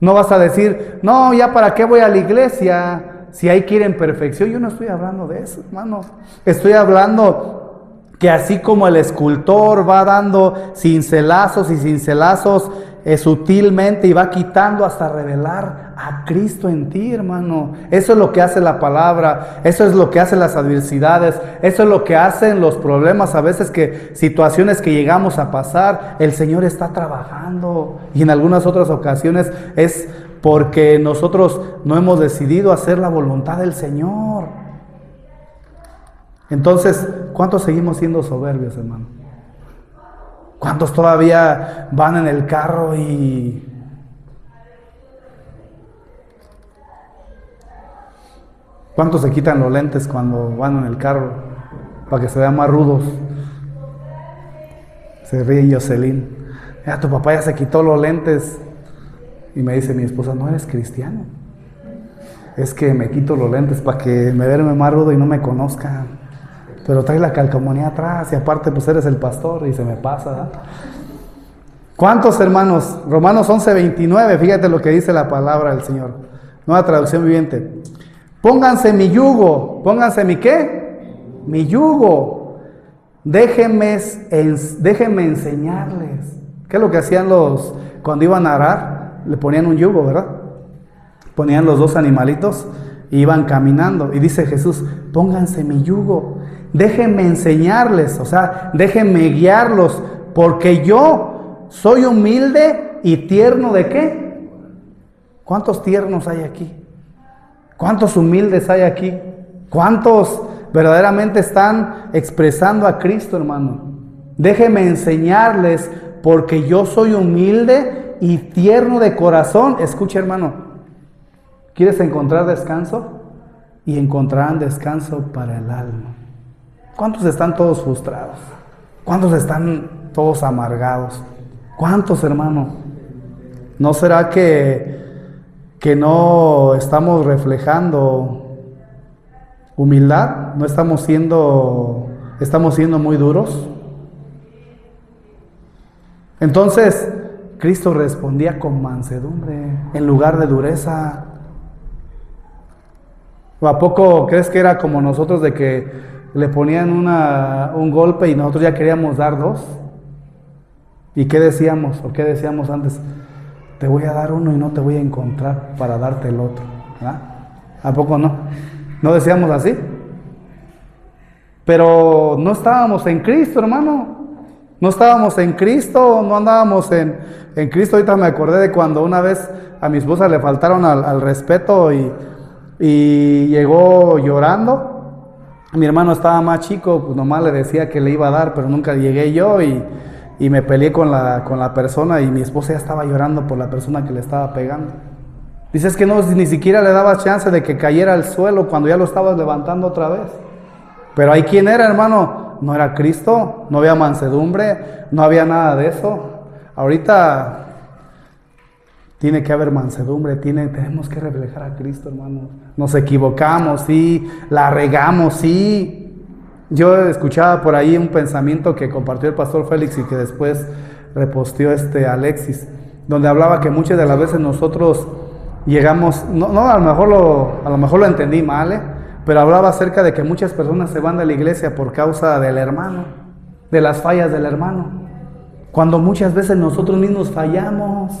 S2: No vas a decir, no, ya para qué voy a la iglesia si ahí quieren perfección. Yo no estoy hablando de eso, hermano. Estoy hablando que así como el escultor va dando cincelazos y cincelazos sutilmente y va quitando hasta revelar a Cristo en ti, hermano. Eso es lo que hace la palabra, eso es lo que hacen las adversidades, eso es lo que hacen los problemas, a veces que situaciones que llegamos a pasar, el Señor está trabajando, y en algunas otras ocasiones es porque nosotros no hemos decidido hacer la voluntad del Señor. Entonces, ¿cuántos seguimos siendo soberbios, hermano? ¿Cuántos todavía van en el carro y cuántos se quitan los lentes cuando van en el carro para que se vean más rudos? Se ríe Jocelyn. Ya, tu papá ya se quitó los lentes. Y me dice mi esposa, no eres cristiano. Es que me quito los lentes para que me vean más rudo y no me conozcan. Pero trae la calcomanía atrás y aparte pues eres el pastor y se me pasa, ¿verdad? ¿Cuántos, hermanos? Romanos 11:29, fíjate lo que dice la palabra del Señor. Nueva traducción viviente. Pónganse mi yugo. ¿Pónganse mi qué? Mi yugo. Déjenme enseñarles. ¿Qué es lo que hacían cuando iban a arar? Le ponían un yugo, ¿verdad? Ponían los dos animalitos y iban caminando. Y dice Jesús, pónganse mi yugo. Déjenme enseñarles, o sea, déjenme guiarlos, porque yo soy humilde y tierno ¿de qué? ¿Cuántos tiernos hay aquí? ¿Cuántos humildes hay aquí? ¿Cuántos verdaderamente están expresando a Cristo, hermano? Déjenme enseñarles, porque yo soy humilde y tierno de corazón. Escucha, hermano, ¿quieres encontrar descanso? Y encontrarán descanso para el alma. ¿Cuántos están todos frustrados? ¿Cuántos están todos amargados? ¿Cuántos, hermano? ¿No será que no estamos reflejando humildad? ¿No estamos siendo muy duros? Entonces, Cristo respondía con mansedumbre en lugar de dureza. ¿O a poco crees que era como nosotros de que le ponían un golpe y nosotros ya queríamos dar dos? ¿Y qué decíamos? ¿O qué decíamos antes? Te voy a dar uno y no te voy a encontrar para darte el otro. ¿Verdad? ¿A poco no? ¿No decíamos así? Pero no estábamos en Cristo, hermano. No estábamos en Cristo, no andábamos en Cristo. Ahorita me acordé de cuando una vez a mi esposa le faltaron al respeto y llegó llorando. Mi hermano estaba más chico, pues nomás le decía que le iba a dar, pero nunca llegué yo y me peleé con la persona y mi esposa ya estaba llorando por la persona que le estaba pegando. Dices que no, ni siquiera le dabas chance de que cayera al suelo cuando ya lo estabas levantando otra vez. Pero ahí quién era, hermano, no era Cristo, no había mansedumbre, no había nada de eso. Ahorita tiene que haber mansedumbre, tenemos que reflejar a Cristo, hermano. Nos equivocamos, sí, la regamos, sí. Yo escuchaba por ahí un pensamiento que compartió el pastor Félix y que después reposteó Alexis, donde hablaba que muchas de las veces nosotros llegamos, a lo mejor lo entendí mal, pero hablaba acerca de que muchas personas se van de la iglesia por causa del hermano, de las fallas del hermano, cuando muchas veces nosotros mismos fallamos.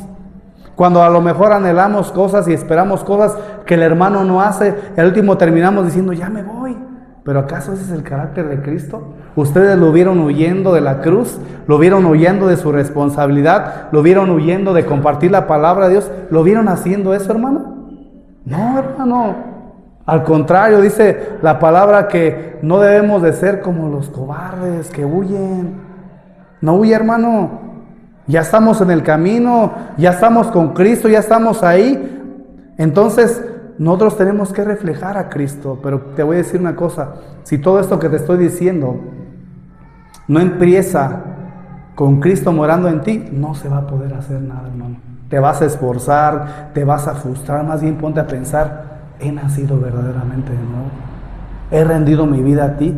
S2: Cuando a lo mejor anhelamos cosas y esperamos cosas que el hermano no hace, al último terminamos diciendo, ya me voy. ¿Pero acaso ese es el carácter de Cristo? Ustedes lo vieron huyendo de la cruz, lo vieron huyendo de su responsabilidad, lo vieron huyendo de compartir la palabra de Dios. ¿Lo vieron haciendo eso, hermano? No, hermano. Al contrario, dice la palabra que no debemos de ser como los cobardes que huyen. No huye, hermano. Ya estamos en el camino, ya estamos con Cristo, ya estamos ahí. Entonces, nosotros tenemos que reflejar a Cristo. Pero te voy a decir una cosa, si todo esto que te estoy diciendo no empieza con Cristo morando en ti, no se va a poder hacer nada, hermano. Te vas a esforzar, te vas a frustrar, más bien ponte a pensar, ¿he nacido verdaderamente de nuevo? ¿He rendido mi vida a ti?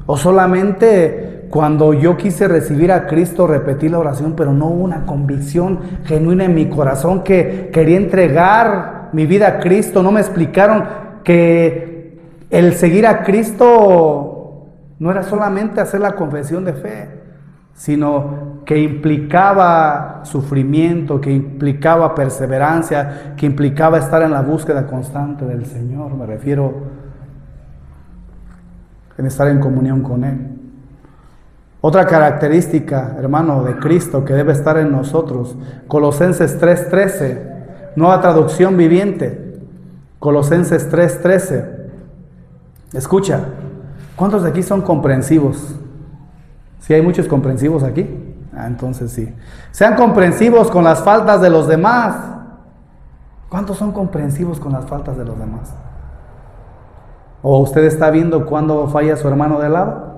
S2: ¿O solamente cuando yo quise recibir a Cristo repetí la oración, pero no hubo una convicción genuina en mi corazón que quería entregar mi vida a Cristo? No me explicaron que el seguir a Cristo no era solamente hacer la confesión de fe, sino que implicaba sufrimiento, que implicaba perseverancia, que implicaba estar en la búsqueda constante del Señor. Me refiero en estar en comunión con Él. Otra característica, hermano, de Cristo que debe estar en nosotros, Colosenses 3:13, nueva traducción viviente, Colosenses 3:13. Escucha, ¿cuántos de aquí son comprensivos? ¿Sí hay muchos comprensivos aquí? Entonces sí. Sean comprensivos con las faltas de los demás. ¿Cuántos son comprensivos con las faltas de los demás? ¿O usted está viendo cuando falla su hermano de lado?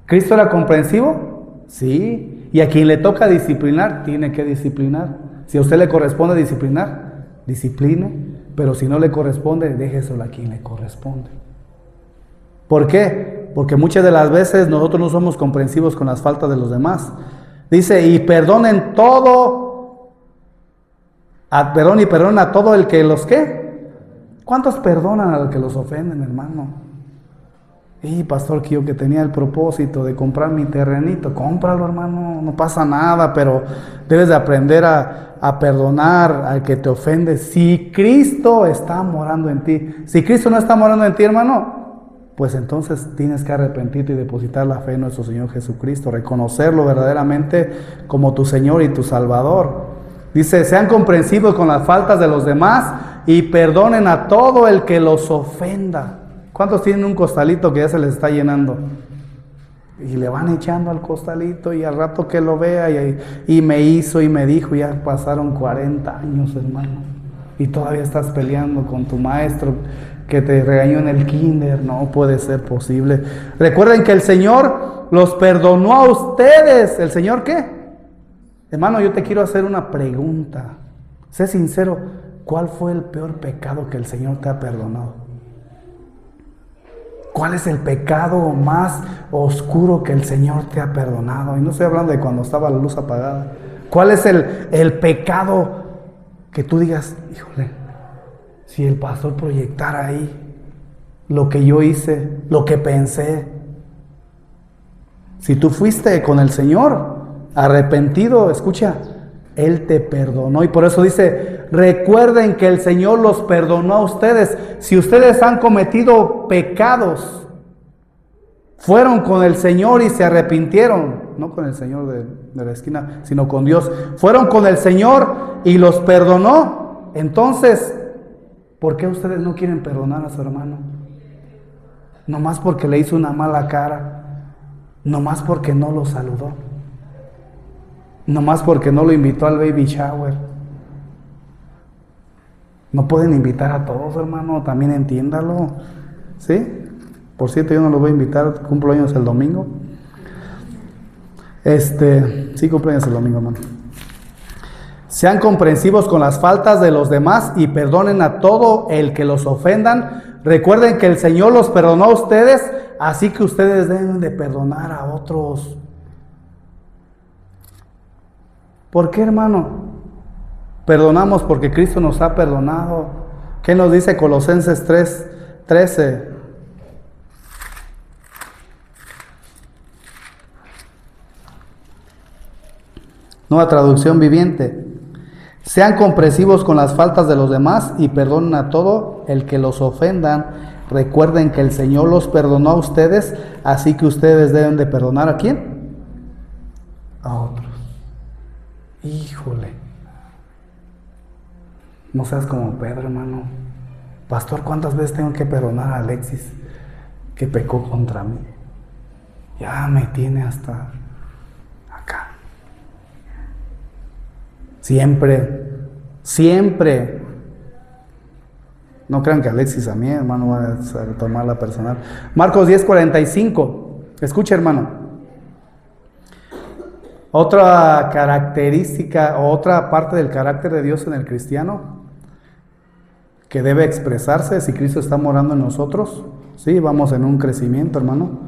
S2: ¿Cristo era comprensivo? Sí. Y a quien le toca disciplinar, tiene que disciplinar. Si a usted le corresponde disciplinar, discipline. Pero si no le corresponde, déjeselo a quien le corresponde. ¿Por qué? Porque muchas de las veces nosotros no somos comprensivos con las faltas de los demás. Dice, y perdonen todo, perdonen a todo el que los ¿qué? ¿Cuántos perdonan a los que los ofenden, hermano? Y pastor, que yo que tenía el propósito de comprar mi terrenito, cómpralo, hermano, no pasa nada, pero debes de aprender a perdonar al que te ofende. Si Cristo está morando en ti, si Cristo no está morando en ti, hermano, pues entonces tienes que arrepentirte y depositar la fe en nuestro Señor Jesucristo, reconocerlo verdaderamente como tu Señor y tu Salvador. Dice, sean comprensivos con las faltas de los demás y perdonen a todo el que los ofenda. ¿Cuántos tienen un costalito que ya se les está llenando? Y le van echando al costalito y al rato que lo vea y me hizo y me dijo, ya pasaron 40 años, hermano, y todavía estás peleando con tu maestro que te regañó en el kinder. No puede ser posible. Recuerden que el Señor los perdonó a ustedes. ¿El Señor qué? Hermano, yo te quiero hacer una pregunta. Sé sincero, ¿cuál fue el peor pecado que el Señor te ha perdonado? ¿Cuál es el pecado más oscuro que el Señor te ha perdonado? Y no estoy hablando de cuando estaba la luz apagada. ¿Cuál es el pecado que tú digas, híjole, si el pastor proyectara ahí lo que yo hice, lo que pensé? Si tú fuiste con el Señor arrepentido, escucha, Él te perdonó. Y por eso dice, recuerden que el Señor los perdonó a ustedes. Si ustedes han cometido pecados, fueron con el Señor y se arrepintieron, no con el Señor de la esquina, sino con Dios. Fueron con el Señor y los perdonó. Entonces, ¿por qué ustedes no quieren perdonar a su hermano? Nomás porque le hizo una mala cara, nomás porque no lo saludó, nomás porque no lo invitó al baby shower. No pueden invitar a todos, hermano, también entiéndalo, ¿sí? Por cierto, yo no los voy a invitar, cumplo años el domingo. Sí, cumplo años el domingo, hermano. Sean comprensivos con las faltas de los demás y perdonen a todo el que los ofendan. Recuerden que el Señor los perdonó a ustedes, así que ustedes deben de perdonar a otros. ¿Por qué, hermano? Perdonamos porque Cristo nos ha perdonado. ¿Qué nos dice Colosenses 3:13? Nueva traducción viviente. Sean comprensivos con las faltas de los demás y perdonen a todo el que los ofendan. Recuerden que el Señor los perdonó a ustedes, así que ustedes deben de perdonar ¿a quién? A otros. Híjole. No seas como Pedro, hermano. Pastor, ¿cuántas veces tengo que perdonar a Alexis que pecó contra mí? Ya me tiene hasta acá. Siempre. No crean que Alexis a mí, hermano, va a tomarla personal. Marcos 10:45. Escucha, hermano. Otra característica, o otra parte del carácter de Dios en el cristiano que debe expresarse si Cristo está morando en nosotros. Sí, vamos en un crecimiento, hermano.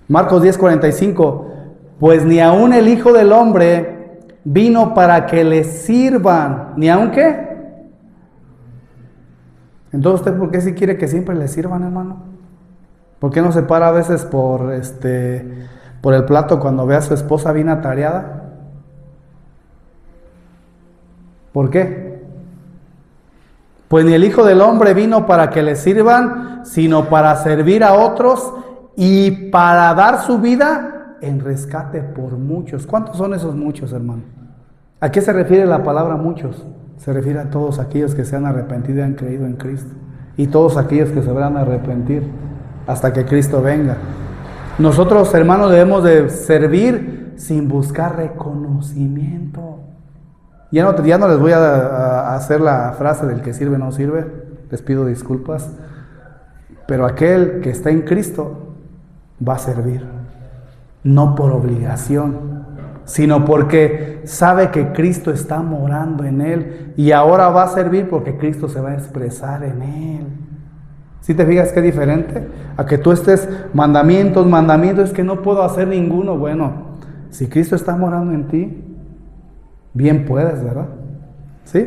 S2: Marcos 10:45. Pues ni aun el Hijo del Hombre vino para que le sirvan. ¿Ni aun qué? Entonces, ¿usted por qué si quiere que siempre le sirvan, hermano? ¿Por qué no se para a veces por el plato cuando ve a su esposa bien atareada? ¿Por qué? Pues ni el Hijo del Hombre vino para que le sirvan, sino para servir a otros y para dar su vida en rescate por muchos. ¿Cuántos son esos muchos, hermano? ¿A qué se refiere la palabra muchos? Se refiere a todos aquellos que se han arrepentido y han creído en Cristo. Y todos aquellos que se van a arrepentir hasta que Cristo venga. Nosotros, hermanos, debemos de servir sin buscar reconocimiento. Ya no les voy a hacer la frase del que sirve no sirve, les pido disculpas, pero aquel que está en Cristo va a servir, no por obligación, sino porque sabe que Cristo está morando en él y ahora va a servir porque Cristo se va a expresar en él. ¿Sí te fijas qué diferente? A que tú estés mandamientos, es que no puedo hacer ninguno. Bueno, si Cristo está morando en ti, bien puedes, ¿verdad? ¿Sí?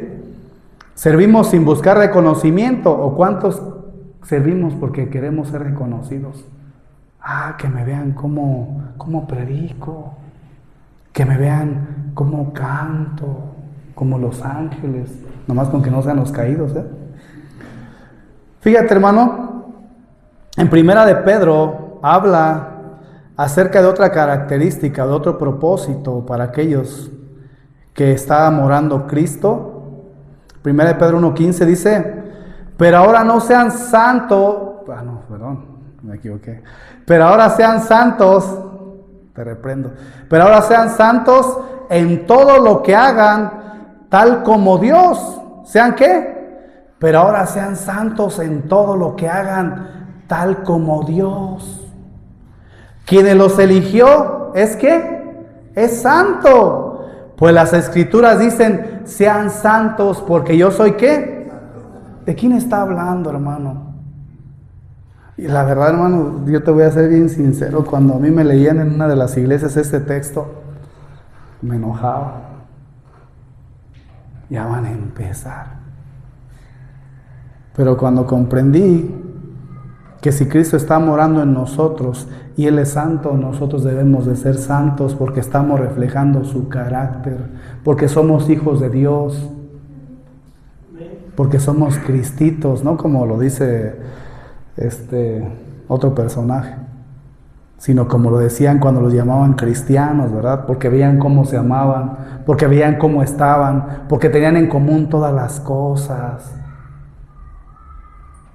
S2: Servimos sin buscar reconocimiento. ¿O cuántos servimos porque queremos ser reconocidos? Que me vean cómo predico, que me vean cómo canto, como los ángeles, nomás con que no sean los caídos, ¿eh? Fíjate, hermano, en Primera de Pedro habla acerca de otra característica, de otro propósito para aquellos que está morando Cristo. Primera de Pedro 1:15 dice: pero ahora no sean santos, me equivoqué. Pero ahora sean santos, te reprendo. Pero ahora sean santos en todo lo que hagan, tal como Dios. ¿Sean qué? Pero ahora sean santos en todo lo que hagan, tal como Dios. Quien los eligió, ¿es qué? Es santo. Pues las Escrituras dicen, sean santos porque yo soy ¿qué? ¿De quién está hablando, hermano? Y la verdad, hermano, yo te voy a ser bien sincero, cuando a mí me leían en una de las iglesias este texto, me enojaba. Ya van a empezar. Pero cuando comprendí que si Cristo está morando en nosotros y Él es santo, nosotros debemos de ser santos porque estamos reflejando su carácter, porque somos hijos de Dios, porque somos cristitos, no como lo dice otro personaje, sino como lo decían cuando los llamaban cristianos, ¿verdad? Porque veían cómo se amaban, porque veían cómo estaban, porque tenían en común todas las cosas.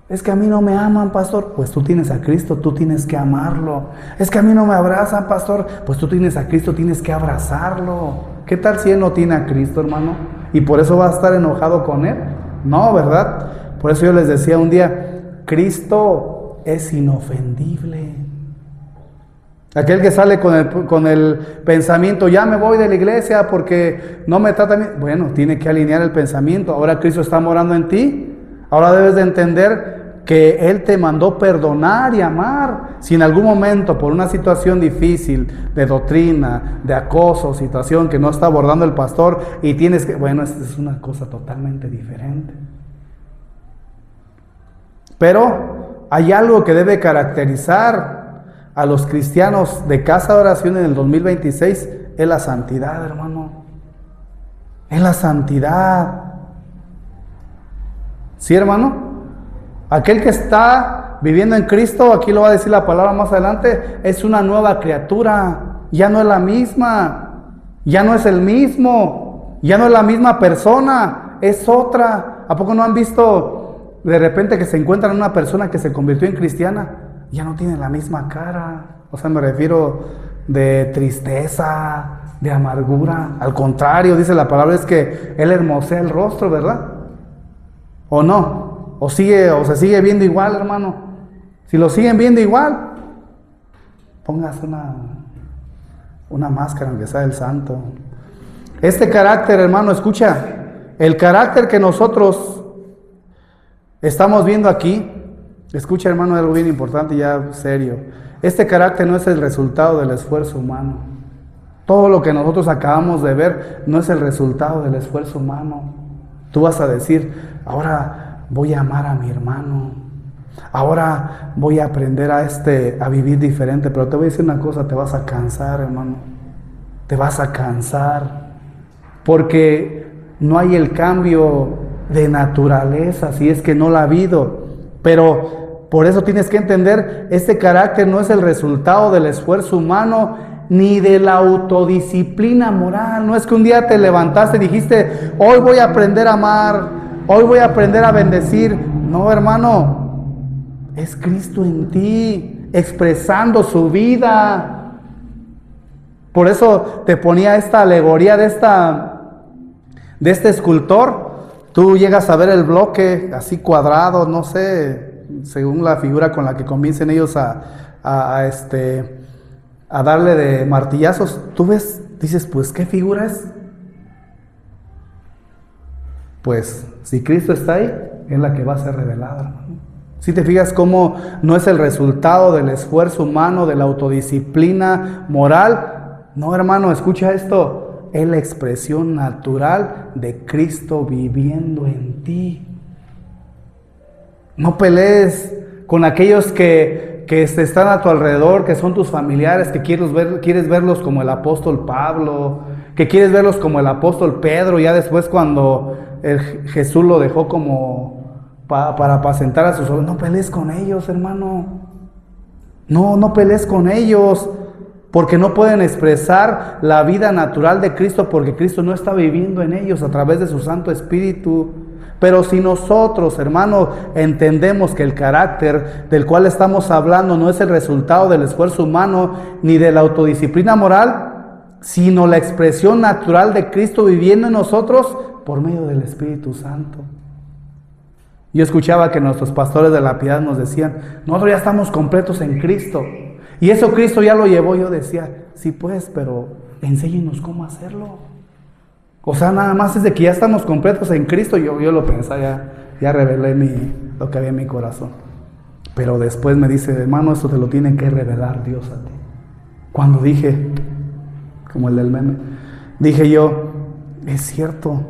S2: Es que a mí no me aman, pastor. Pues tú tienes a Cristo, tú tienes que amarlo. Es que a mí no me abrazan, pastor. Pues tú tienes a Cristo, tienes que abrazarlo. ¿Qué tal si él no tiene a Cristo, hermano? ¿Y por eso va a estar enojado con él? No, ¿verdad? Por eso yo les decía un día, Cristo es inofendible. Aquel que sale con el pensamiento, ya me voy de la iglesia porque no me trata bien. Bueno, tiene que alinear el pensamiento. Ahora Cristo está morando en ti. Ahora debes de entender que Él te mandó perdonar y amar. Si en algún momento por una situación difícil de doctrina, de acoso, situación que no está abordando el pastor y tienes que, bueno, es una cosa totalmente diferente. Pero hay algo que debe caracterizar a los cristianos de Casa de Oración en el 2026, es la santidad, hermano. Es la santidad. ¿Sí, hermano? Aquel que está viviendo en Cristo, aquí lo va a decir la palabra más adelante, es una nueva criatura. Ya no es la misma, ya no es el mismo, ya no es la misma persona, es otra. ¿A poco no han visto de repente que se encuentran una persona que se convirtió en cristiana? Ya no tiene la misma cara. O sea, me refiero de tristeza, de amargura. Al contrario, dice la palabra, es que Él hermosea el rostro, ¿verdad? ¿O no? ¿O se sigue viendo igual, hermano? Si lo siguen viendo igual, pongas una máscara, aunque sea el santo. Este carácter, hermano, escucha, el carácter que nosotros estamos viendo aquí, escucha, hermano, algo bien importante, ya serio. Este carácter no es el resultado del esfuerzo humano. Todo lo que nosotros acabamos de ver no es el resultado del esfuerzo humano. Tú vas a decir, ahora voy a amar a mi hermano, Ahora voy a aprender a vivir diferente, pero te voy a decir una cosa, te vas a cansar, hermano. Te vas a cansar, porque no hay el cambio de naturaleza, si es que no la ha habido. Pero por eso tienes que entender, este carácter no es el resultado del esfuerzo humano, ni de la autodisciplina moral. No es que un día te levantaste y dijiste, hoy voy a aprender a amar, hoy voy a aprender a bendecir. No, hermano, es Cristo en ti, expresando su vida. Por eso te ponía esta alegoría de este escultor. Tú llegas a ver el bloque así cuadrado, no sé, según la figura con la que comiencen ellos a darle de martillazos. Tú ves, dices, pues, ¿qué figura es? Pues, si Cristo está ahí, es la que va a ser revelada, hermano. Si te fijas cómo no es el resultado del esfuerzo humano, de la autodisciplina moral. No, hermano, escucha esto. Es la expresión natural de Cristo viviendo en ti. No pelees con aquellos que están a tu alrededor, que son tus familiares, que quieres verlos como el apóstol Pablo, que quieres verlos como el apóstol Pedro, ya después cuando Jesús lo dejó como para apacentar a sus ovejas. No pelees con ellos, hermano. No pelees con ellos, porque no pueden expresar la vida natural de Cristo, porque Cristo no está viviendo en ellos a través de su Santo Espíritu. Pero si nosotros, hermano, entendemos que el carácter del cual estamos hablando no es el resultado del esfuerzo humano ni de la autodisciplina moral, sino la expresión natural de Cristo viviendo en nosotros por medio del Espíritu Santo. Yo escuchaba que nuestros pastores de la piedad nos decían, nosotros ya estamos completos en Cristo. Y eso Cristo ya lo llevó. Yo decía, sí pues, pero enséñenos cómo hacerlo. O sea, nada más es de que ya estamos completos en Cristo. Yo lo pensaba, ya revelé lo que había en mi corazón. Pero después me dice, hermano, esto te lo tiene que revelar Dios a ti. Cuando dije, como el del meme, dije yo, es cierto,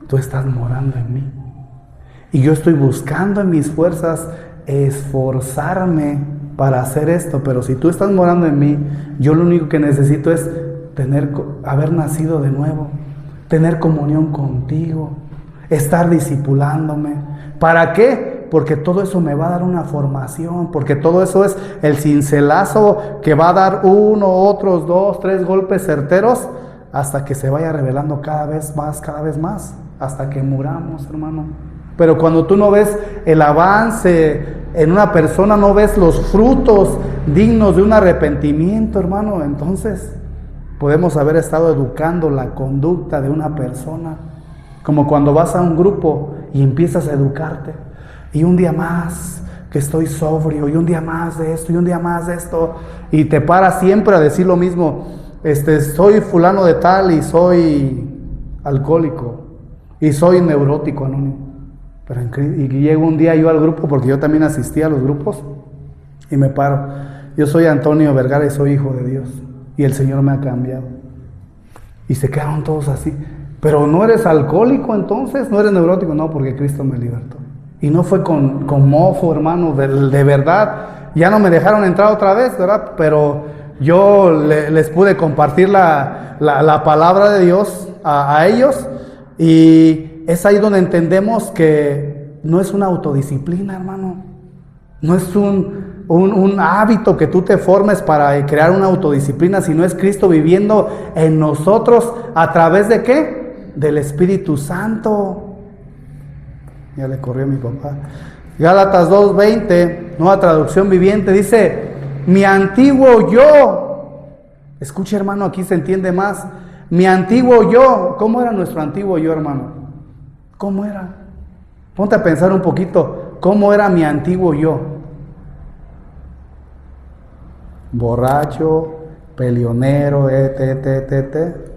S2: tú estás morando en mí. Y yo estoy buscando en mis fuerzas esforzarme para hacer esto, pero si tú estás morando en mí, yo lo único que necesito es haber nacido de nuevo, tener comunión contigo, estar discipulándome. ¿Para qué? Porque todo eso me va a dar una formación, porque todo eso es el cincelazo que va a dar uno, otros, 2, 3 golpes certeros hasta que se vaya revelando cada vez más, hasta que muramos, hermano. Pero cuando tú no ves el avance en una persona, no ves los frutos dignos de un arrepentimiento, hermano, entonces podemos haber estado educando la conducta de una persona, como cuando vas a un grupo y empiezas a educarte, y un día más que estoy sobrio, y un día más de esto, y un día más de esto, y te paras siempre a decir lo mismo, soy fulano de tal, y soy alcohólico, y soy neurótico anónimo. Y llego un día yo al grupo, porque yo también asistía a los grupos, y me paro, yo soy Antonio Vergara y soy hijo de Dios, y el Señor me ha cambiado. Y se quedaron todos así. Pero no eres alcohólico entonces, no eres neurótico. No, porque Cristo me libertó. Y no fue con mofo, hermano, de verdad. Ya no me dejaron entrar otra vez, ¿verdad? Pero yo les pude compartir la palabra de Dios a ellos. Y es ahí donde entendemos que no es una autodisciplina, hermano. No es un hábito que tú te formes para crear una autodisciplina, sino es Cristo viviendo en nosotros a través de ¿qué? Del Espíritu Santo. Ya le corrió a mi papá. Gálatas 2:20, nueva traducción viviente, dice, mi antiguo yo. Escuche, hermano, aquí se entiende más. Mi antiguo yo. ¿Cómo era nuestro antiguo yo, hermano? ¿Cómo era? Ponte a pensar un poquito. ¿Cómo era mi antiguo yo? Borracho, peleonero,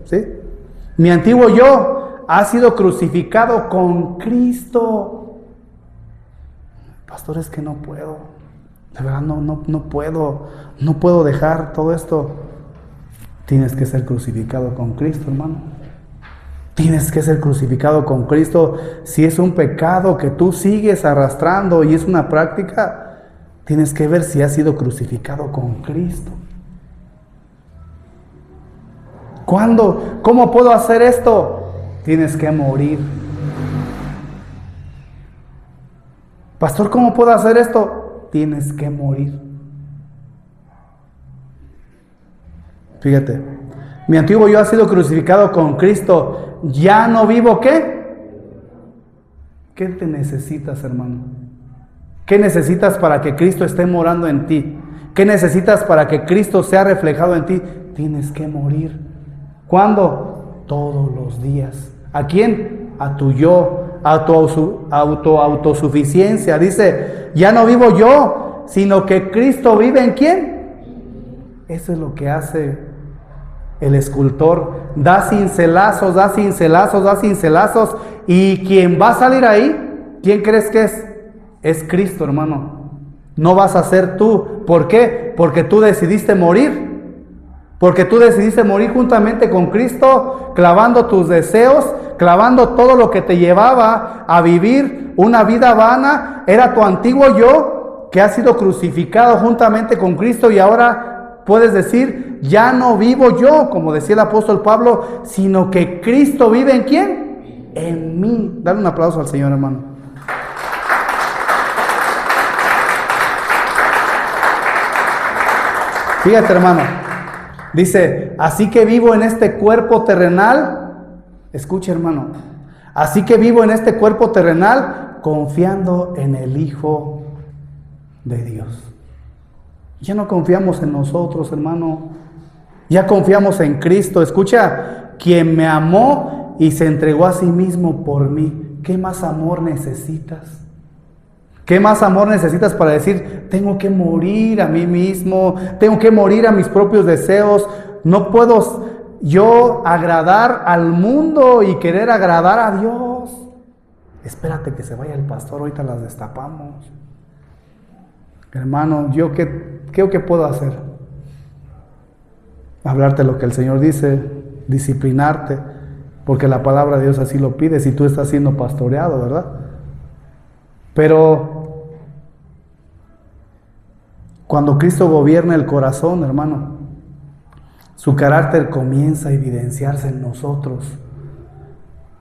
S2: ¿sí? Mi antiguo yo ha sido crucificado con Cristo. Pastor, es que no puedo. De verdad no puedo dejar todo esto. Tienes que ser crucificado con Cristo, hermano. Tienes que ser crucificado con Cristo. Si es un pecado que tú sigues arrastrando y es una práctica, tienes que ver si has sido crucificado con Cristo. ¿Cuándo? ¿Cómo puedo hacer esto? Tienes que morir. Pastor, ¿cómo puedo hacer esto? Tienes que morir. Fíjate, mi antiguo yo ha sido crucificado con Cristo. Ya no vivo, ¿qué? ¿Qué te necesitas, hermano? ¿Qué necesitas para que Cristo esté morando en ti? ¿Qué necesitas para que Cristo sea reflejado en ti? Tienes que morir. ¿Cuándo? Todos los días. ¿A quién? A tu yo, a tu autosuficiencia. Dice, ya no vivo yo, sino que Cristo vive en ¿quién? Eso es lo que hace el escultor. Da cincelazos, da cincelazos, da cincelazos. ¿Y quién va a salir ahí? ¿Quién crees que es? Es Cristo, hermano. No vas a ser tú. ¿Por qué? Porque tú decidiste morir. Porque tú decidiste morir juntamente con Cristo, clavando tus deseos, clavando todo lo que te llevaba a vivir una vida vana. Era tu antiguo yo que ha sido crucificado juntamente con Cristo, y ahora puedes decir, ya no vivo yo, como decía el apóstol Pablo, sino que Cristo vive ¿en quién? En mí. Dale un aplauso al Señor, hermano. Fíjate, hermano. Dice, así que vivo en este cuerpo terrenal. Escucha, hermano. Así que vivo en este cuerpo terrenal confiando en el Hijo de Dios. Ya no confiamos en nosotros, hermano. Ya confiamos en Cristo. Escucha, quien me amó y se entregó a sí mismo por mí. ¿Qué más amor necesitas? ¿Qué más amor necesitas para decir, tengo que morir a mí mismo, tengo que morir a mis propios deseos? No puedo yo agradar al mundo y querer agradar a Dios. Espérate que se vaya el pastor, ahorita las destapamos. Hermano, ¿yo qué puedo hacer? Hablarte lo que el Señor dice, disciplinarte, porque la palabra de Dios así lo pide, si tú estás siendo pastoreado, ¿verdad? Pero cuando Cristo gobierna el corazón, hermano, su carácter comienza a evidenciarse en nosotros.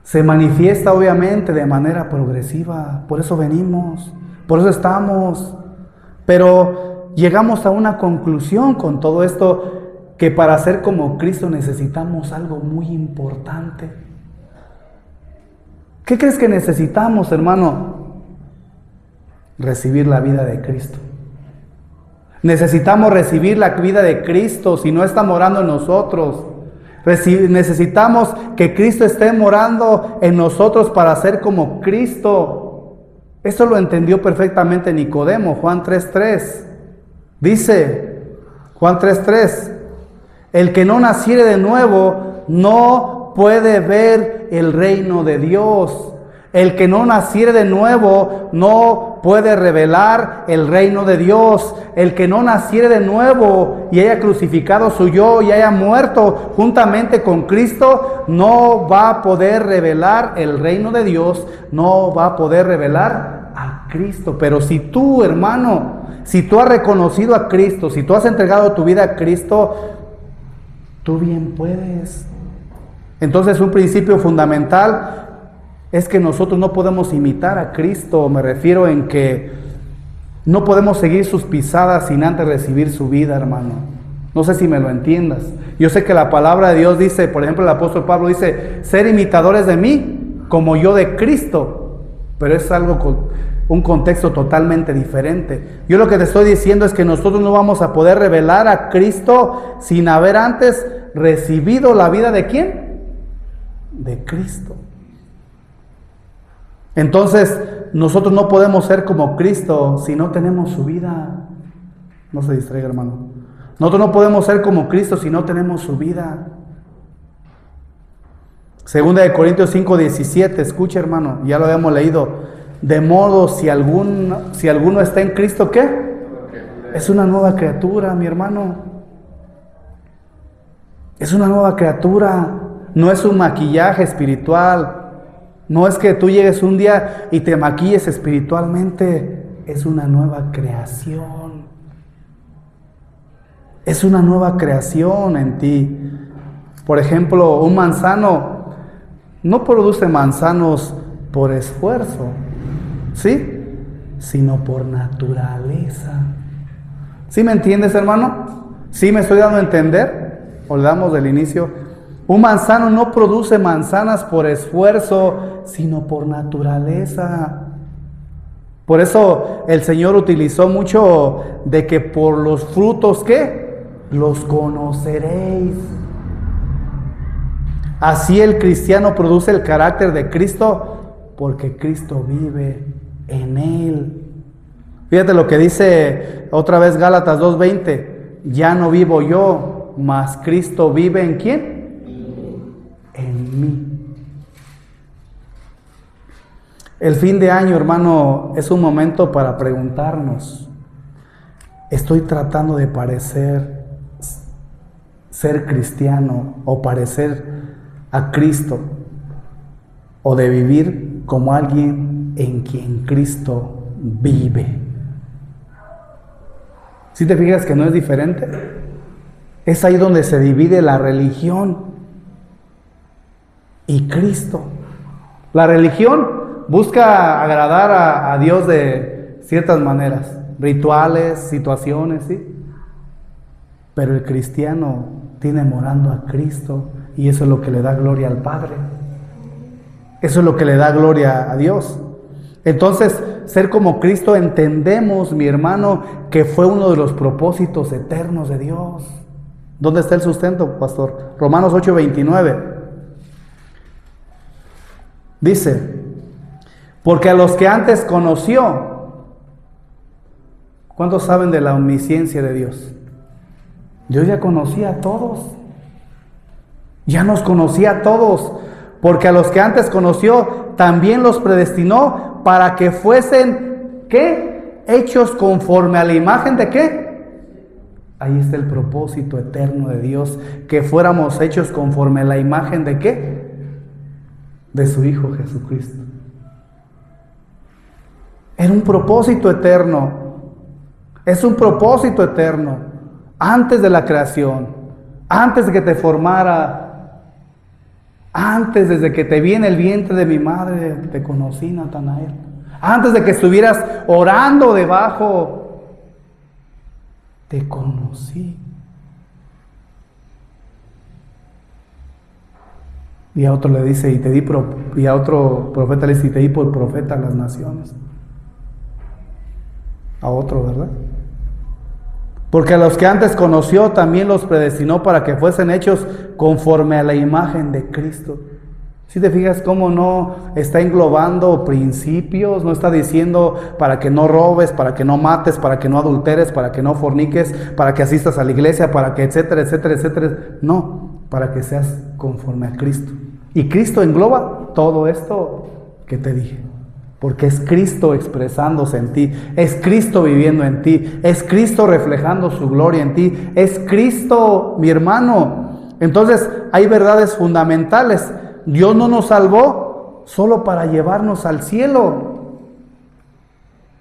S2: Se manifiesta obviamente de manera progresiva, por eso venimos, por eso estamos. Pero llegamos a una conclusión con todo esto, que para ser como Cristo necesitamos algo muy importante. ¿Qué crees que necesitamos, hermano? Recibir la vida de Cristo. Necesitamos recibir la vida de Cristo si no está morando en nosotros. Necesitamos que Cristo esté morando en nosotros para ser como Cristo. Esto lo entendió perfectamente Nicodemo, Juan 3:3. Dice, Juan 3:3, el que no naciere de nuevo no puede ver el reino de Dios. El que no naciere de nuevo no puede revelar el reino de Dios. El que no naciere de nuevo y haya crucificado su yo y haya muerto juntamente con Cristo, no va a poder revelar el reino de Dios, no va a poder revelar a Cristo. Pero si tú, hermano, si tú has reconocido a Cristo, si tú has entregado tu vida a Cristo, tú bien puedes. Entonces, un principio fundamental es que nosotros no podemos imitar a Cristo. Me refiero en que no podemos seguir sus pisadas sin antes recibir su vida, hermano. No sé si me lo entiendas. Yo sé que la palabra de Dios dice, por ejemplo, el apóstol Pablo dice, ser imitadores de mí como yo de Cristo. Pero es algo con un contexto totalmente diferente. Yo lo que te estoy diciendo es que nosotros no vamos a poder revelar a Cristo sin haber antes recibido la vida ¿de quién? De Cristo. Entonces, nosotros no podemos ser como Cristo si no tenemos su vida. No se distraiga, hermano. Nosotros no podemos ser como Cristo si no tenemos su vida. Segunda de Corintios 5:17, escucha, hermano, ya lo habíamos leído. De modo, si alguno está en Cristo, ¿qué? Es una nueva criatura, mi hermano. Es una nueva criatura. no es un maquillaje espiritual. No es que tú llegues un día y te maquilles espiritualmente. Es una nueva creación. Es una nueva creación en ti. Por ejemplo, un manzano no produce manzanos por esfuerzo, ¿sí? Sino por naturaleza. ¿Sí me entiendes, hermano? ¿Sí me estoy dando a entender? ¿O le damos del inicio? Un manzano no produce manzanas por esfuerzo, sino por naturaleza. Por eso el Señor utilizó mucho de que por los frutos, ¿qué? Los conoceréis. Así el cristiano produce el carácter de Cristo porque Cristo vive en él. Fíjate lo que dice otra vez Gálatas 2:20. Ya no vivo yo, mas Cristo vive ¿en quién? En mí. El fin de año, hermano, es un momento para preguntarnos: ¿estoy tratando de parecer ser cristiano o parecer a Cristo, o de vivir como alguien en quien Cristo vive? ¿Sí te fijas que no es diferente? Es ahí donde se divide la religión y Cristo. La religión busca agradar a Dios de ciertas maneras, rituales, situaciones, ¿sí? Pero el cristiano tiene morando a Cristo y eso es lo que le da gloria al Padre. Eso es lo que le da gloria a Dios. Entonces, ser como Cristo, entendemos, mi hermano, que fue uno de los propósitos eternos de Dios. ¿Dónde está el sustento, pastor? Romanos 8:29. Dice: porque a los que antes conoció, ¿cuántos saben de la omnisciencia de Dios? Dios ya conocía a todos. Ya nos conocía a todos. Porque a los que antes conoció, también los predestinó para que fuesen, ¿qué? Hechos conforme a la imagen de ¿qué? Ahí está el propósito eterno de Dios, que fuéramos hechos conforme a la imagen de ¿qué? De su Hijo Jesucristo. Era un propósito eterno. Es un propósito eterno. Antes de la creación, antes de que te formara, antes, desde que te vi en el vientre de mi madre, te conocí, Natanael. Antes de que estuvieras orando debajo, te conocí. Y a otro le dice, y a otro profeta le dice, y te di por profeta a las naciones. A otro, ¿verdad? Porque a los que antes conoció también los predestinó para que fuesen hechos conforme a la imagen de Cristo. Si te fijas cómo no está englobando principios, no está diciendo para que no robes, para que no mates, para que no adulteres, para que no forniques, para que asistas a la iglesia, para que etcétera, etcétera, etcétera. No, para que seas conforme a Cristo. Y Cristo engloba todo esto que te dije. Porque es Cristo expresándose en ti, es Cristo viviendo en ti, es Cristo reflejando su gloria en ti, es Cristo, mi hermano. Entonces hay verdades fundamentales. Dios no nos salvó solo para llevarnos al cielo.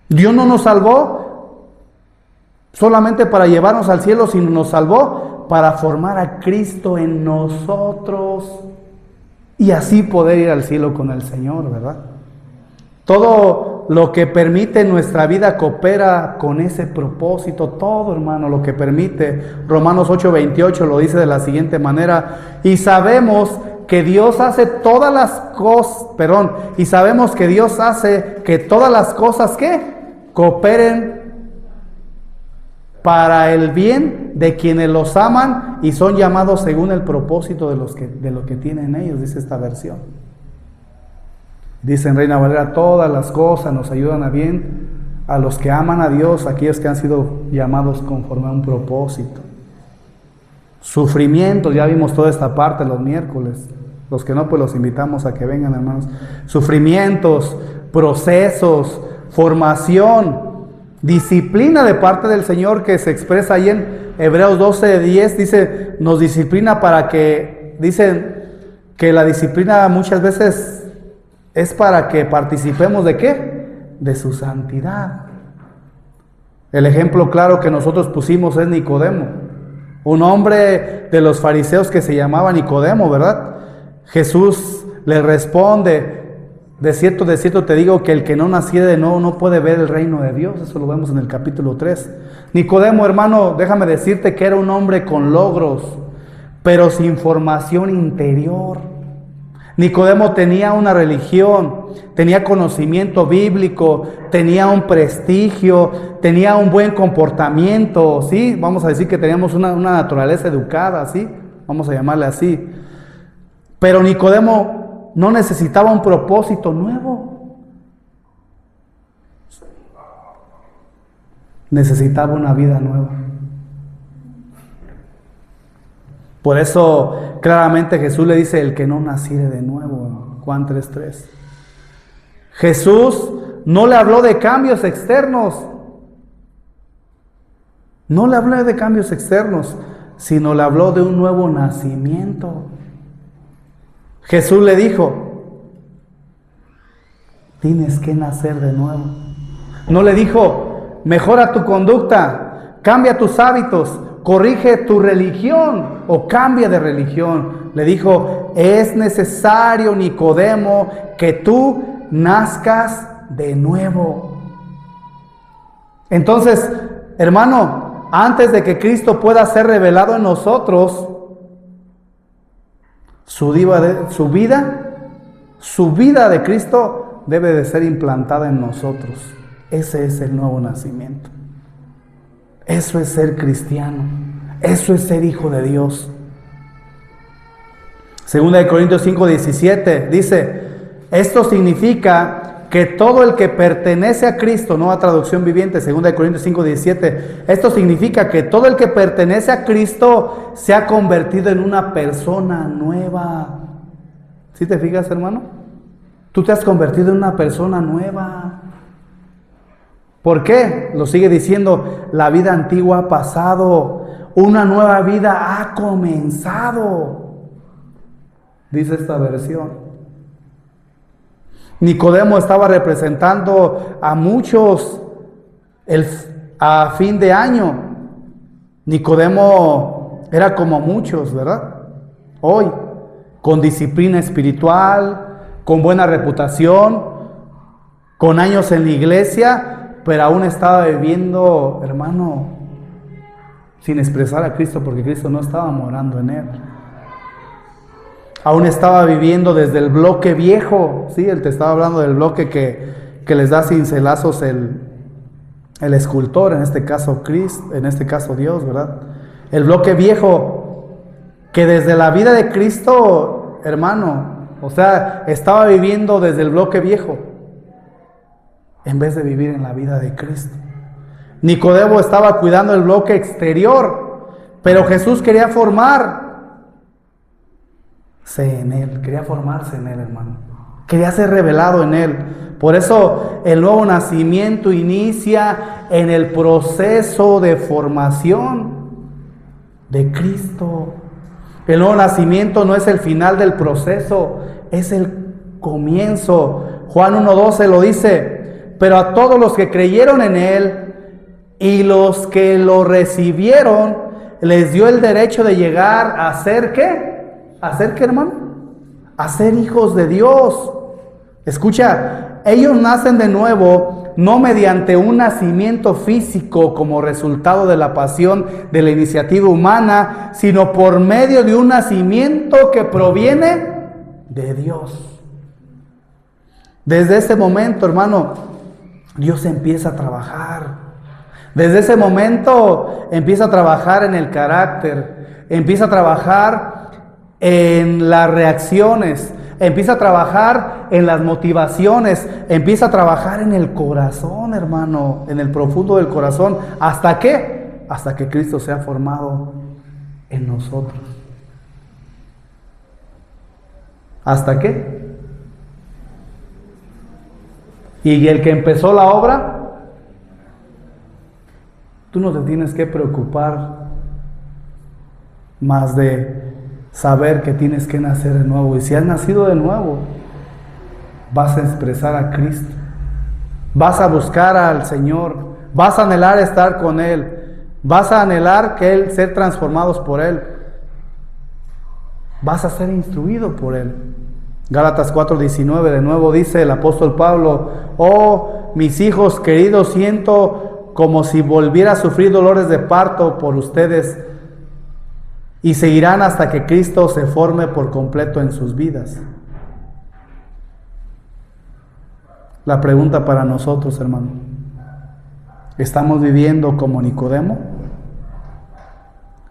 S2: Dios no nos salvó solamente para llevarnos al cielo, sino nos salvó para formar a Cristo en nosotros y así poder ir al cielo con el Señor, ¿verdad? Todo lo que permite nuestra vida coopera con ese propósito, todo, hermano, lo que permite. Romanos 8:28 lo dice de la siguiente manera: y sabemos que Dios hace todas las cosas, y sabemos que Dios hace que todas las cosas, ¿qué? Cooperen para el bien de quienes los aman y son llamados según el propósito de lo que tienen ellos, dice esta versión. Dice en Reina Valera: todas las cosas nos ayudan a bien a los que aman a Dios, aquellos que han sido llamados conforme a un propósito. Sufrimientos, ya vimos toda esta parte los miércoles. Los que no, pues los invitamos a que vengan, hermanos. Sufrimientos, procesos, formación, disciplina de parte del Señor que se expresa ahí en Hebreos 12:10. Dice, nos disciplina para que, dice, que la disciplina muchas veces es para que participemos ¿de qué? De su santidad. El ejemplo claro que nosotros pusimos es Nicodemo, un hombre de los fariseos que se llamaba Nicodemo, ¿verdad? Jesús le responde: de cierto te digo que el que no naciere de nuevo no puede ver el reino de Dios. Eso lo vemos en el capítulo 3. Nicodemo, hermano, déjame decirte que era un hombre con logros, pero sin formación interior. Nicodemo tenía una religión, tenía conocimiento bíblico, tenía un prestigio, tenía un buen comportamiento, ¿sí? Vamos a decir que teníamos una naturaleza educada, ¿sí? Vamos a llamarle así. Pero Nicodemo no necesitaba un propósito nuevo. Necesitaba una vida nueva. Por eso claramente Jesús le dice: el que no naciere de nuevo, Juan 3:3. Jesús no le habló de cambios externos. No le habló de cambios externos, sino le habló de un nuevo nacimiento. Jesús le dijo: tienes que nacer de nuevo. No le dijo: mejora tu conducta, cambia tus hábitos, corrige tu religión o cambia de religión. Le dijo: es necesario, Nicodemo, que tú nazcas de nuevo. Entonces, hermano, antes de que Cristo pueda ser revelado en nosotros, su vida de Cristo debe de ser implantada en nosotros. Ese es el nuevo nacimiento. Eso es ser cristiano. Eso es ser hijo de Dios. Segunda de Corintios 5:17 dice: esto significa que todo el que pertenece a Cristo, nueva traducción viviente, segunda de Corintios 5:17, esto significa que todo el que pertenece a Cristo se ha convertido en una persona nueva. ¿Sí te fijas, hermano? Tú te has convertido en una persona nueva. ¿Por qué? Lo sigue diciendo: la vida antigua ha pasado, una nueva vida ha comenzado, dice esta versión. Nicodemo estaba representando a muchos a fin de año. Nicodemo era como muchos, ¿verdad? Hoy, con disciplina espiritual, con buena reputación, con años en la iglesia, pero aún estaba viviendo, hermano, sin expresar a Cristo, porque Cristo no estaba morando en él. Aún estaba viviendo desde el bloque viejo, ¿sí? Él te estaba hablando del bloque que les da cincelazos el escultor, en este caso Cristo, en este caso Dios, ¿verdad? El bloque viejo, que desde la vida de Cristo, hermano, o sea, estaba viviendo desde el bloque viejo, en vez de vivir en la vida de Cristo. Nicodemo estaba cuidando el bloque exterior, pero Jesús quería formarse en él, quería formarse en él, hermano. Quería ser revelado en él. Por eso el nuevo nacimiento inicia en el proceso de formación de Cristo. El nuevo nacimiento no es el final del proceso, es el comienzo. Juan 1:12 lo dice: pero a todos los que creyeron en él y los que lo recibieron, les dio el derecho de llegar a ser ¿qué? ¿A ser qué, hermano? A ser hijos de Dios. Escucha, ellos nacen de nuevo no mediante un nacimiento físico como resultado de la pasión de la iniciativa humana, sino por medio de un nacimiento que proviene de Dios. Desde ese momento, hermano, Dios empieza a trabajar. Desde ese momento empieza a trabajar en el carácter, empieza a trabajar en las reacciones, empieza a trabajar en las motivaciones, empieza a trabajar en el corazón, hermano, en el profundo del corazón. ¿Hasta qué? Hasta que Cristo sea formado en nosotros. ¿Hasta qué? Y el que empezó la obra, tú no te tienes que preocupar más de saber que tienes que nacer de nuevo. Y si has nacido de nuevo, vas a expresar a Cristo, vas a buscar al Señor, vas a anhelar estar con Él, vas a anhelar que Él, ser transformados por Él, vas a ser instruido por Él. Gálatas 4:19, de nuevo dice el apóstol Pablo: oh, mis hijos queridos, siento como si volviera a sufrir dolores de parto por ustedes, y seguirán hasta que Cristo se forme por completo en sus vidas. La pregunta para nosotros, hermano: ¿estamos viviendo como Nicodemo?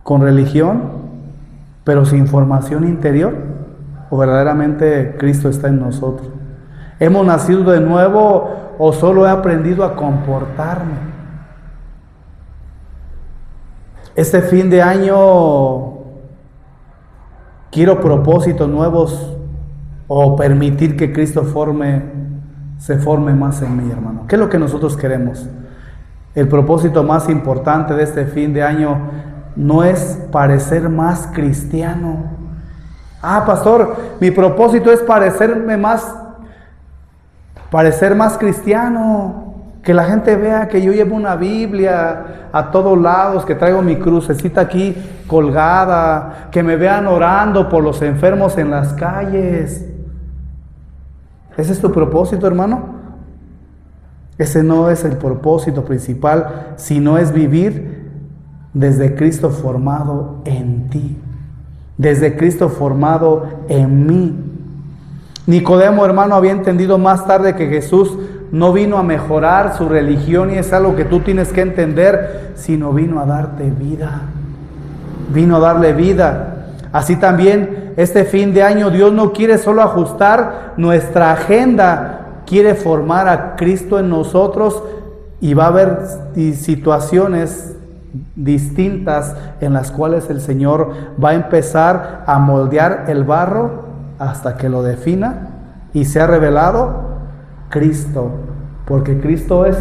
S2: ¿Con religión, pero sin formación interior? ¿O verdaderamente Cristo está en nosotros? ¿Hemos nacido de nuevo o solo he aprendido a comportarme? Este fin de año quiero propósitos nuevos o permitir que Cristo se forme más en mí, hermano. ¿Qué es lo que nosotros queremos? El propósito más importante de este fin de año no es parecer más cristiano. Ah, pastor, mi propósito es parecer más cristiano, que la gente vea que yo llevo una Biblia a todos lados, que traigo mi crucecita aquí colgada, que me vean orando por los enfermos en las calles. ¿Ese es tu propósito, hermano? Ese no es el propósito principal, sino es vivir desde Cristo formado en ti, desde Cristo formado en mí. Nicodemo, hermano, había entendido más tarde que Jesús no vino a mejorar su religión, y es algo que tú tienes que entender, sino vino a darte vida, vino a darle vida. Así también este fin de año Dios no quiere solo ajustar nuestra agenda, quiere formar a Cristo en nosotros, y va a haber situaciones distintas en las cuales el Señor va a empezar a moldear el barro hasta que lo defina y sea revelado Cristo, porque Cristo es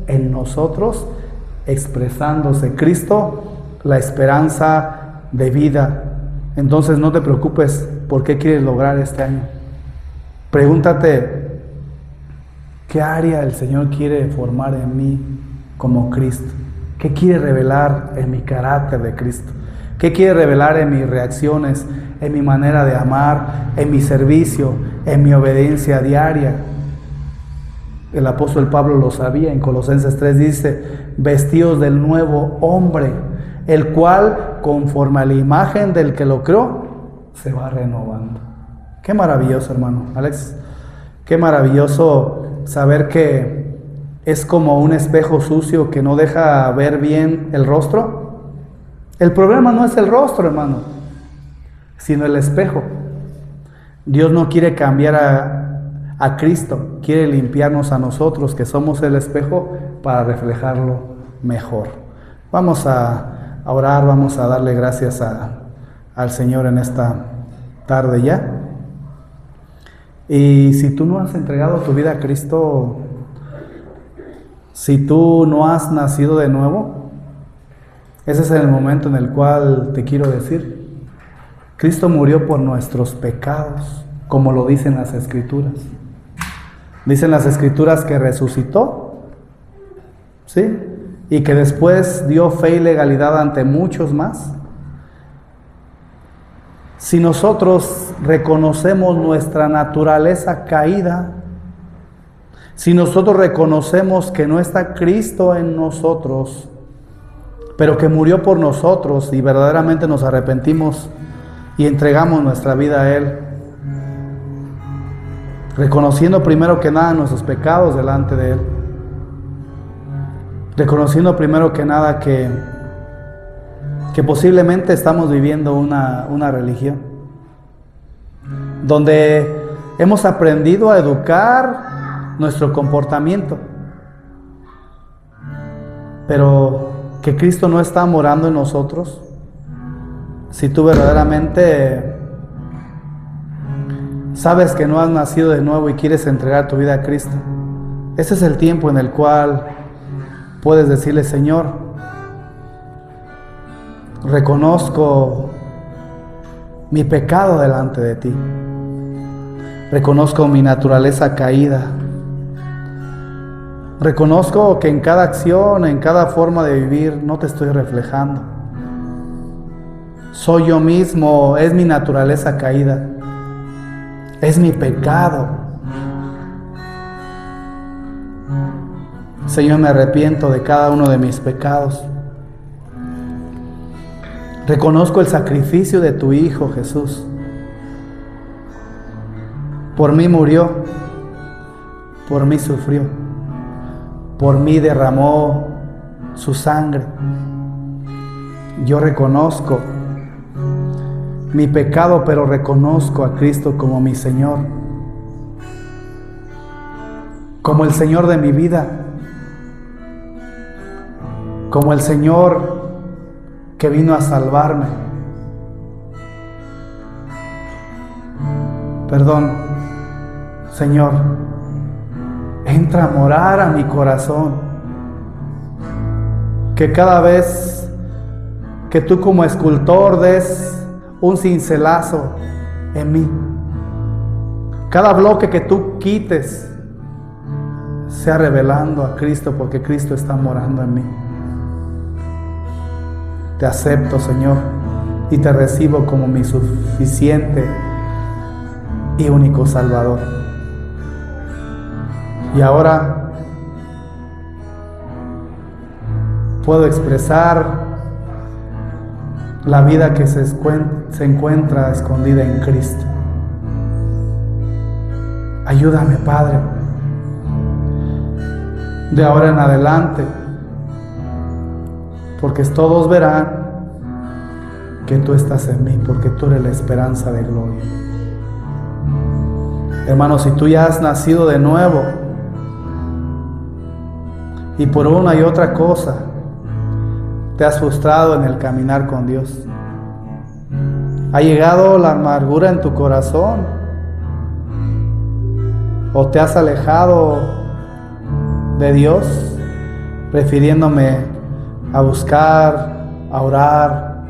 S2: en nosotros expresándose. Cristo, la esperanza de vida. Entonces no te preocupes por qué quieres lograr este año. Pregúntate, ¿qué área el Señor quiere formar en mí como Cristo? ¿Qué quiere revelar en mi carácter de Cristo? ¿Qué quiere revelar en mis reacciones, en mi manera de amar, en mi servicio, en mi obediencia diaria? El apóstol Pablo lo sabía. En Colosenses 3 dice: vestidos del nuevo hombre, el cual, conforme a la imagen del que lo creó, se va renovando. Qué maravilloso, hermano Alex. Qué maravilloso saber que es como un espejo sucio que no deja ver bien el rostro. El problema no es el rostro, hermano, sino el espejo. Dios no quiere cambiar a Cristo, quiere limpiarnos a nosotros, que somos el espejo, para reflejarlo mejor. Vamos a orar, vamos a darle gracias al Señor en esta tarde ya. Y si tú no has entregado tu vida a Cristo, si tú no has nacido de nuevo, ese es el momento en el cual te quiero decir: Cristo murió por nuestros pecados, como lo dicen las Escrituras. Dicen las Escrituras que resucitó, ¿sí? Y que después dio fe y legalidad ante muchos más. Si nosotros reconocemos nuestra naturaleza caída, si nosotros reconocemos que no está Cristo en nosotros, pero que murió por nosotros, y verdaderamente nos arrepentimos y entregamos nuestra vida a Él, reconociendo primero que nada nuestros pecados delante de Él, reconociendo primero que nada que posiblemente estamos viviendo una religión donde hemos aprendido a educar nuestro comportamiento, pero que Cristo no está morando en nosotros. Si tú verdaderamente sabes que no has nacido de nuevo y quieres entregar tu vida a Cristo, ese es el tiempo en el cual puedes decirle: Señor, reconozco mi pecado delante de ti. Reconozco mi naturaleza caída. Reconozco que en cada acción, en cada forma de vivir, no te estoy reflejando. Soy yo mismo, es mi naturaleza caída. Es mi pecado. Señor, me arrepiento de cada uno de mis pecados. Reconozco el sacrificio de tu Hijo Jesús. Por mí murió, por mí sufrió, por mí derramó su sangre. Yo reconozco mi pecado, pero reconozco a Cristo como mi Señor, como el Señor de mi vida, como el Señor que vino a salvarme. Perdón, Señor, entra a morar a mi corazón. Que cada vez que tú como escultor des un cincelazo en mí, cada bloque que tú quites sea revelando a Cristo, porque Cristo está morando en mí. Te acepto, Señor, y te recibo como mi suficiente y único Salvador. Y ahora puedo expresar la vida que se encuentra escondida en Cristo. Ayúdame, Padre, de ahora en adelante, porque todos verán que tú estás en mí, porque tú eres la esperanza de gloria. Hermano, si tú ya has nacido de nuevo y por una y otra cosa te has frustrado en el caminar con Dios, ha llegado la amargura en tu corazón, o te has alejado de Dios, prefiriéndome a buscar, a orar,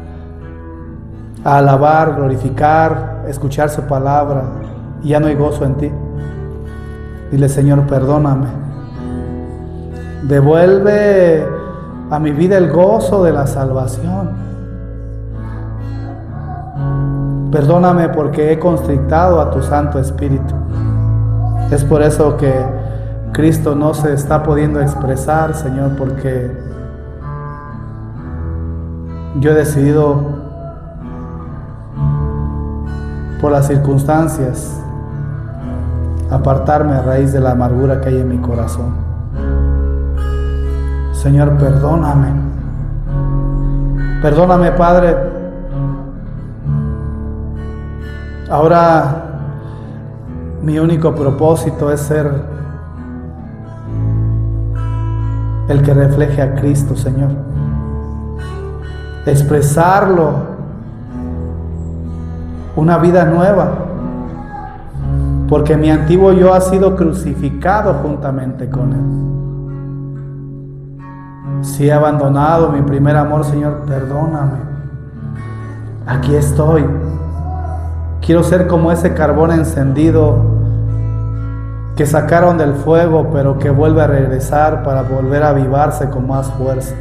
S2: a alabar, glorificar, escuchar su palabra, y ya no hay gozo en ti. Dile: Señor, perdóname. Devuelve a mi vida el gozo de la salvación. Perdóname porque he constrictado a tu Santo Espíritu. Es por eso que Cristo no se está pudiendo expresar, Señor, porque yo he decidido, por las circunstancias, apartarme a raíz de la amargura que hay en mi corazón. Señor, perdóname. Perdóname, Padre. Ahora mi único propósito es ser el que refleje a Cristo, Señor. Expresarlo. Una vida nueva. Porque mi antiguo yo ha sido crucificado juntamente con Él. Si he abandonado mi primer amor, Señor, perdóname. Aquí estoy. Quiero ser como ese carbón encendido que sacaron del fuego, pero que vuelve a regresar para volver a avivarse con más fuerza.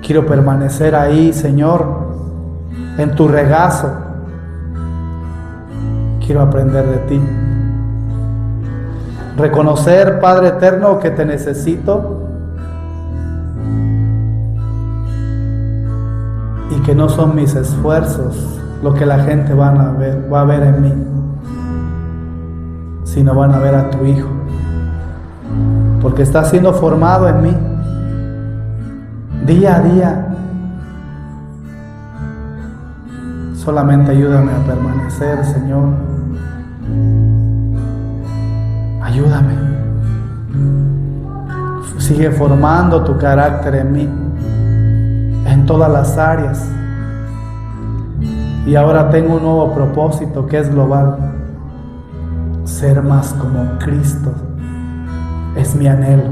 S2: Quiero permanecer ahí, Señor, en tu regazo. Quiero aprender de ti. Reconocer, Padre eterno, que te necesito y que no son mis esfuerzos lo que la gente va a ver en mí, sino van a ver a tu Hijo, porque está siendo formado en mí día a día. Solamente ayúdame a permanecer, Señor. Ayúdame. Sigue formando tu carácter en mí, en todas las áreas. Y ahora tengo un nuevo propósito que es global. Ser más como Cristo es mi anhelo,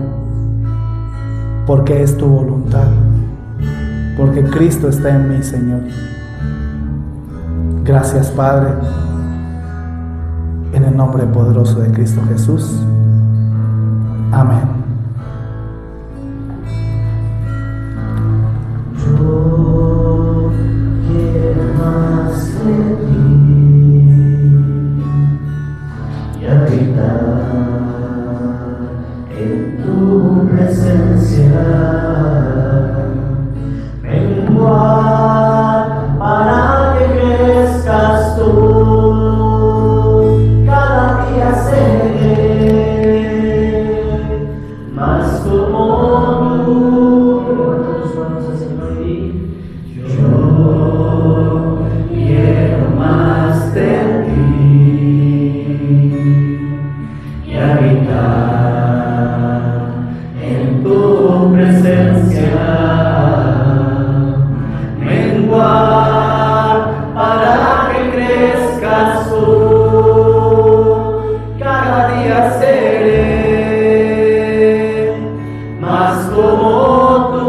S2: porque es tu voluntad, porque Cristo está en mí, Señor. Gracias, Padre, en el nombre poderoso de Cristo Jesús. Amén.
S3: Yo quiero más de ti y habitar en tu presencia, menguar para que crezcas tú, cada día seré más como tú. Levanta tus manos al Señor y di: yo quiero más de ti y habitar en tu presencia, menguar para que crezcas tú, cada día seré más como tú.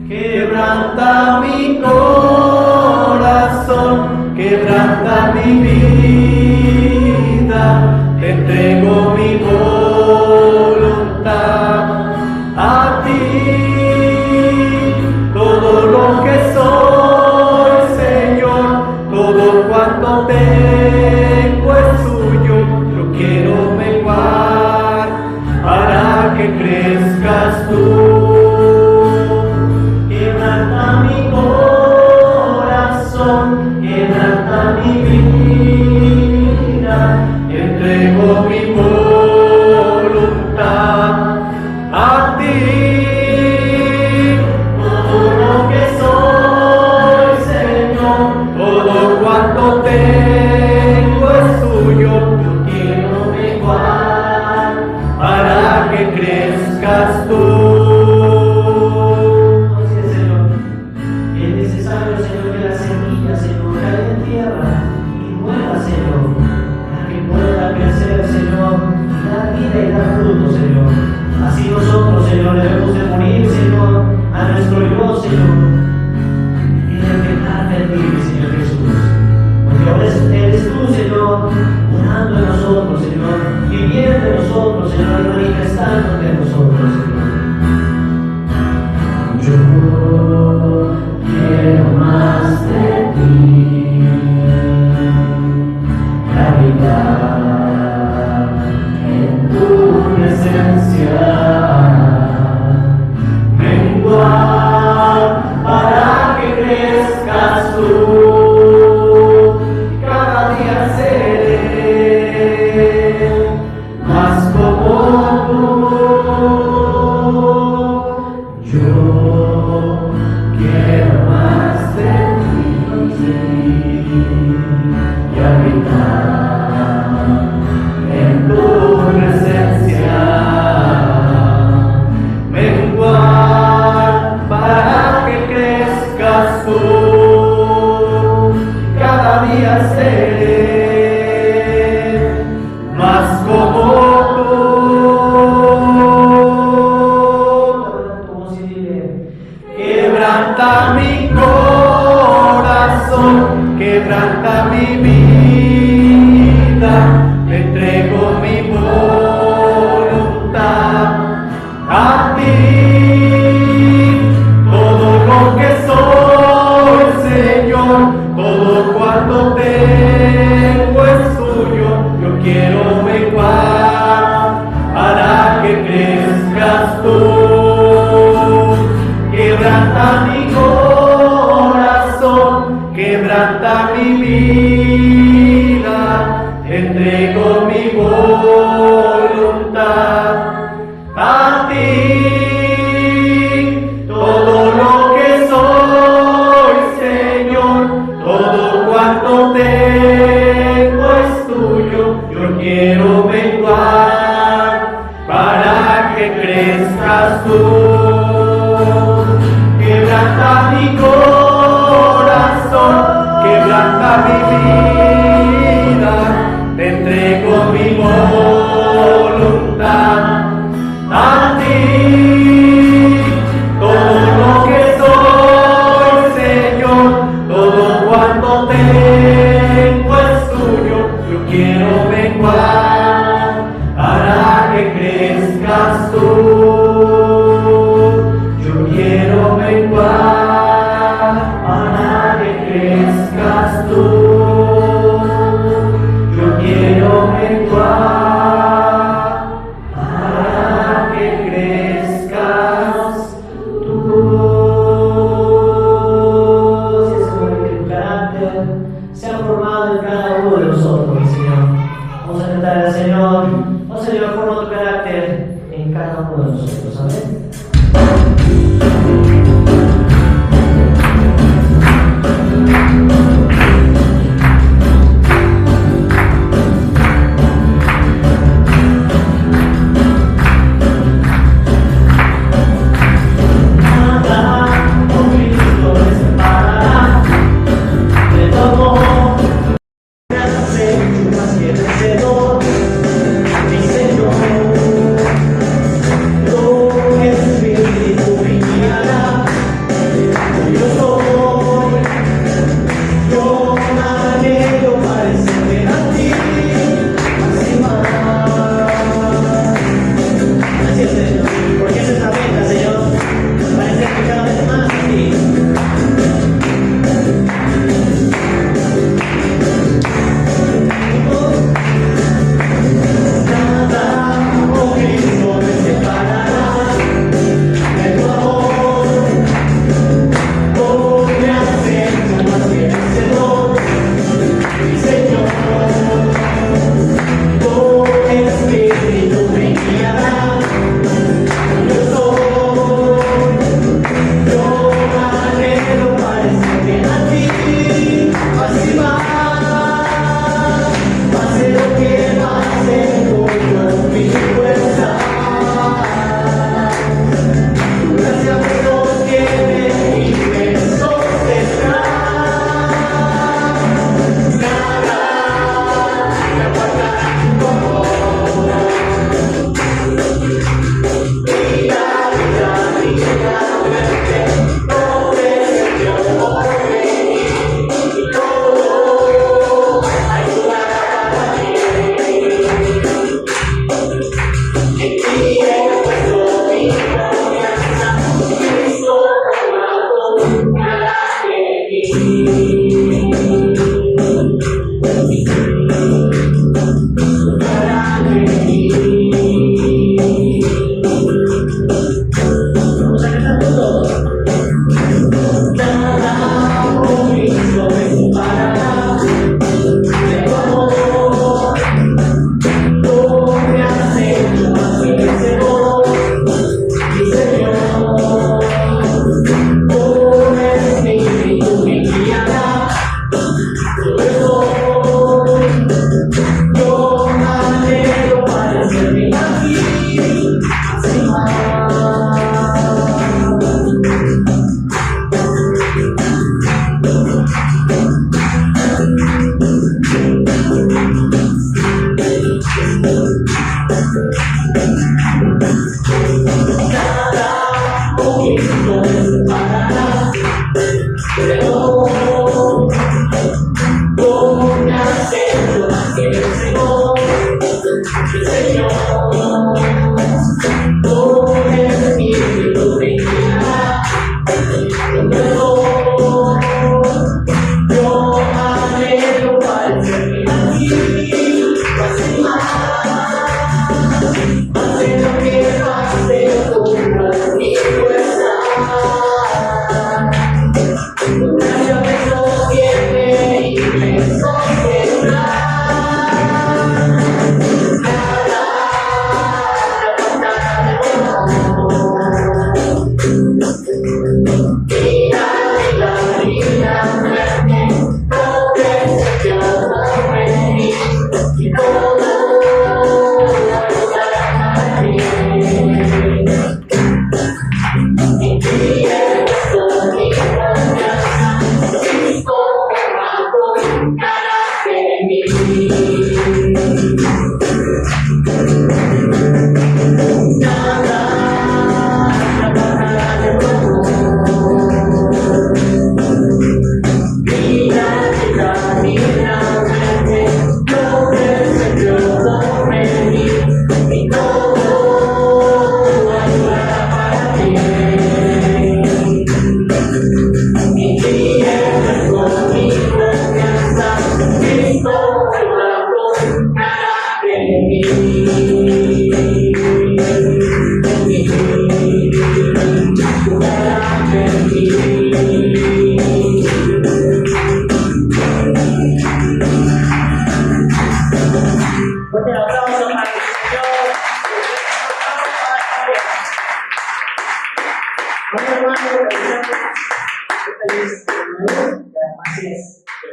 S3: Quebranta mi corazón, quebranta mi vida, te entrego mi voluntad a ti. Todo lo que soy, Señor, todo cuanto tengo es suyo. Yo quiero menguar para que crezcas tú. Quebranta mi corazón, quebranta mi vida, te entrego mi voluntad a ti. Todo lo que soy, Señor, todo cuanto tengo es suyo. Yo quiero menguar para que crezcas tú. Así es, Señor. Es necesario, Señor, que la semilla, Señor, caiga en tierra y muera, Señor, para que pueda crecer, Señor, y dar vida y dar fruto, Señor. Así nosotros, Señor, debemos de morir, Señor, a nuestro yo, Señor, y dependerte de ti, Señor Jesús. Porque ahora eres tú, Señor, morando en nosotros, Señor, viviendo en nosotros, Señor, y manifestándote en nosotros, Señor. Yo quiero más de ti, habitar en tu presencia, menguar para que crezcas tú, cada día seré más como tú. Yo quiero más de ti y habitar en tu presencia, menguar para que crezcas tú, cada día seré más como tú. Quebranta mi corazón, quebranta mi vida, te entrego mi voluntad a ti. Todo lo que soy, Señor, todo cuanto tengo es tuyo. Yo quiero menguar para que crezcas tú. Quebranta mi corazón, quebranta mi vida, te entrego mi voluntad a ti. Todo lo que soy, Señor, todo cuanto tengo es tuyo. Yo quiero menguar para que crezcas tú. Quebranta mi corazón, quebranta mi vida, te entrego mi voluntad a ti. Todo lo que soy,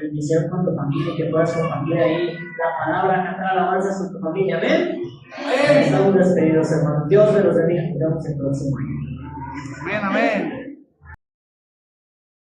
S3: Bendición con tu familia, que puedas compartir ahí la palabra, cantar alabanzas con tu familia. ¿Amén? Estamos despedidos, hermanos. Dios me los bendiga. Nos vemos el próximo año.
S2: Amén, amén.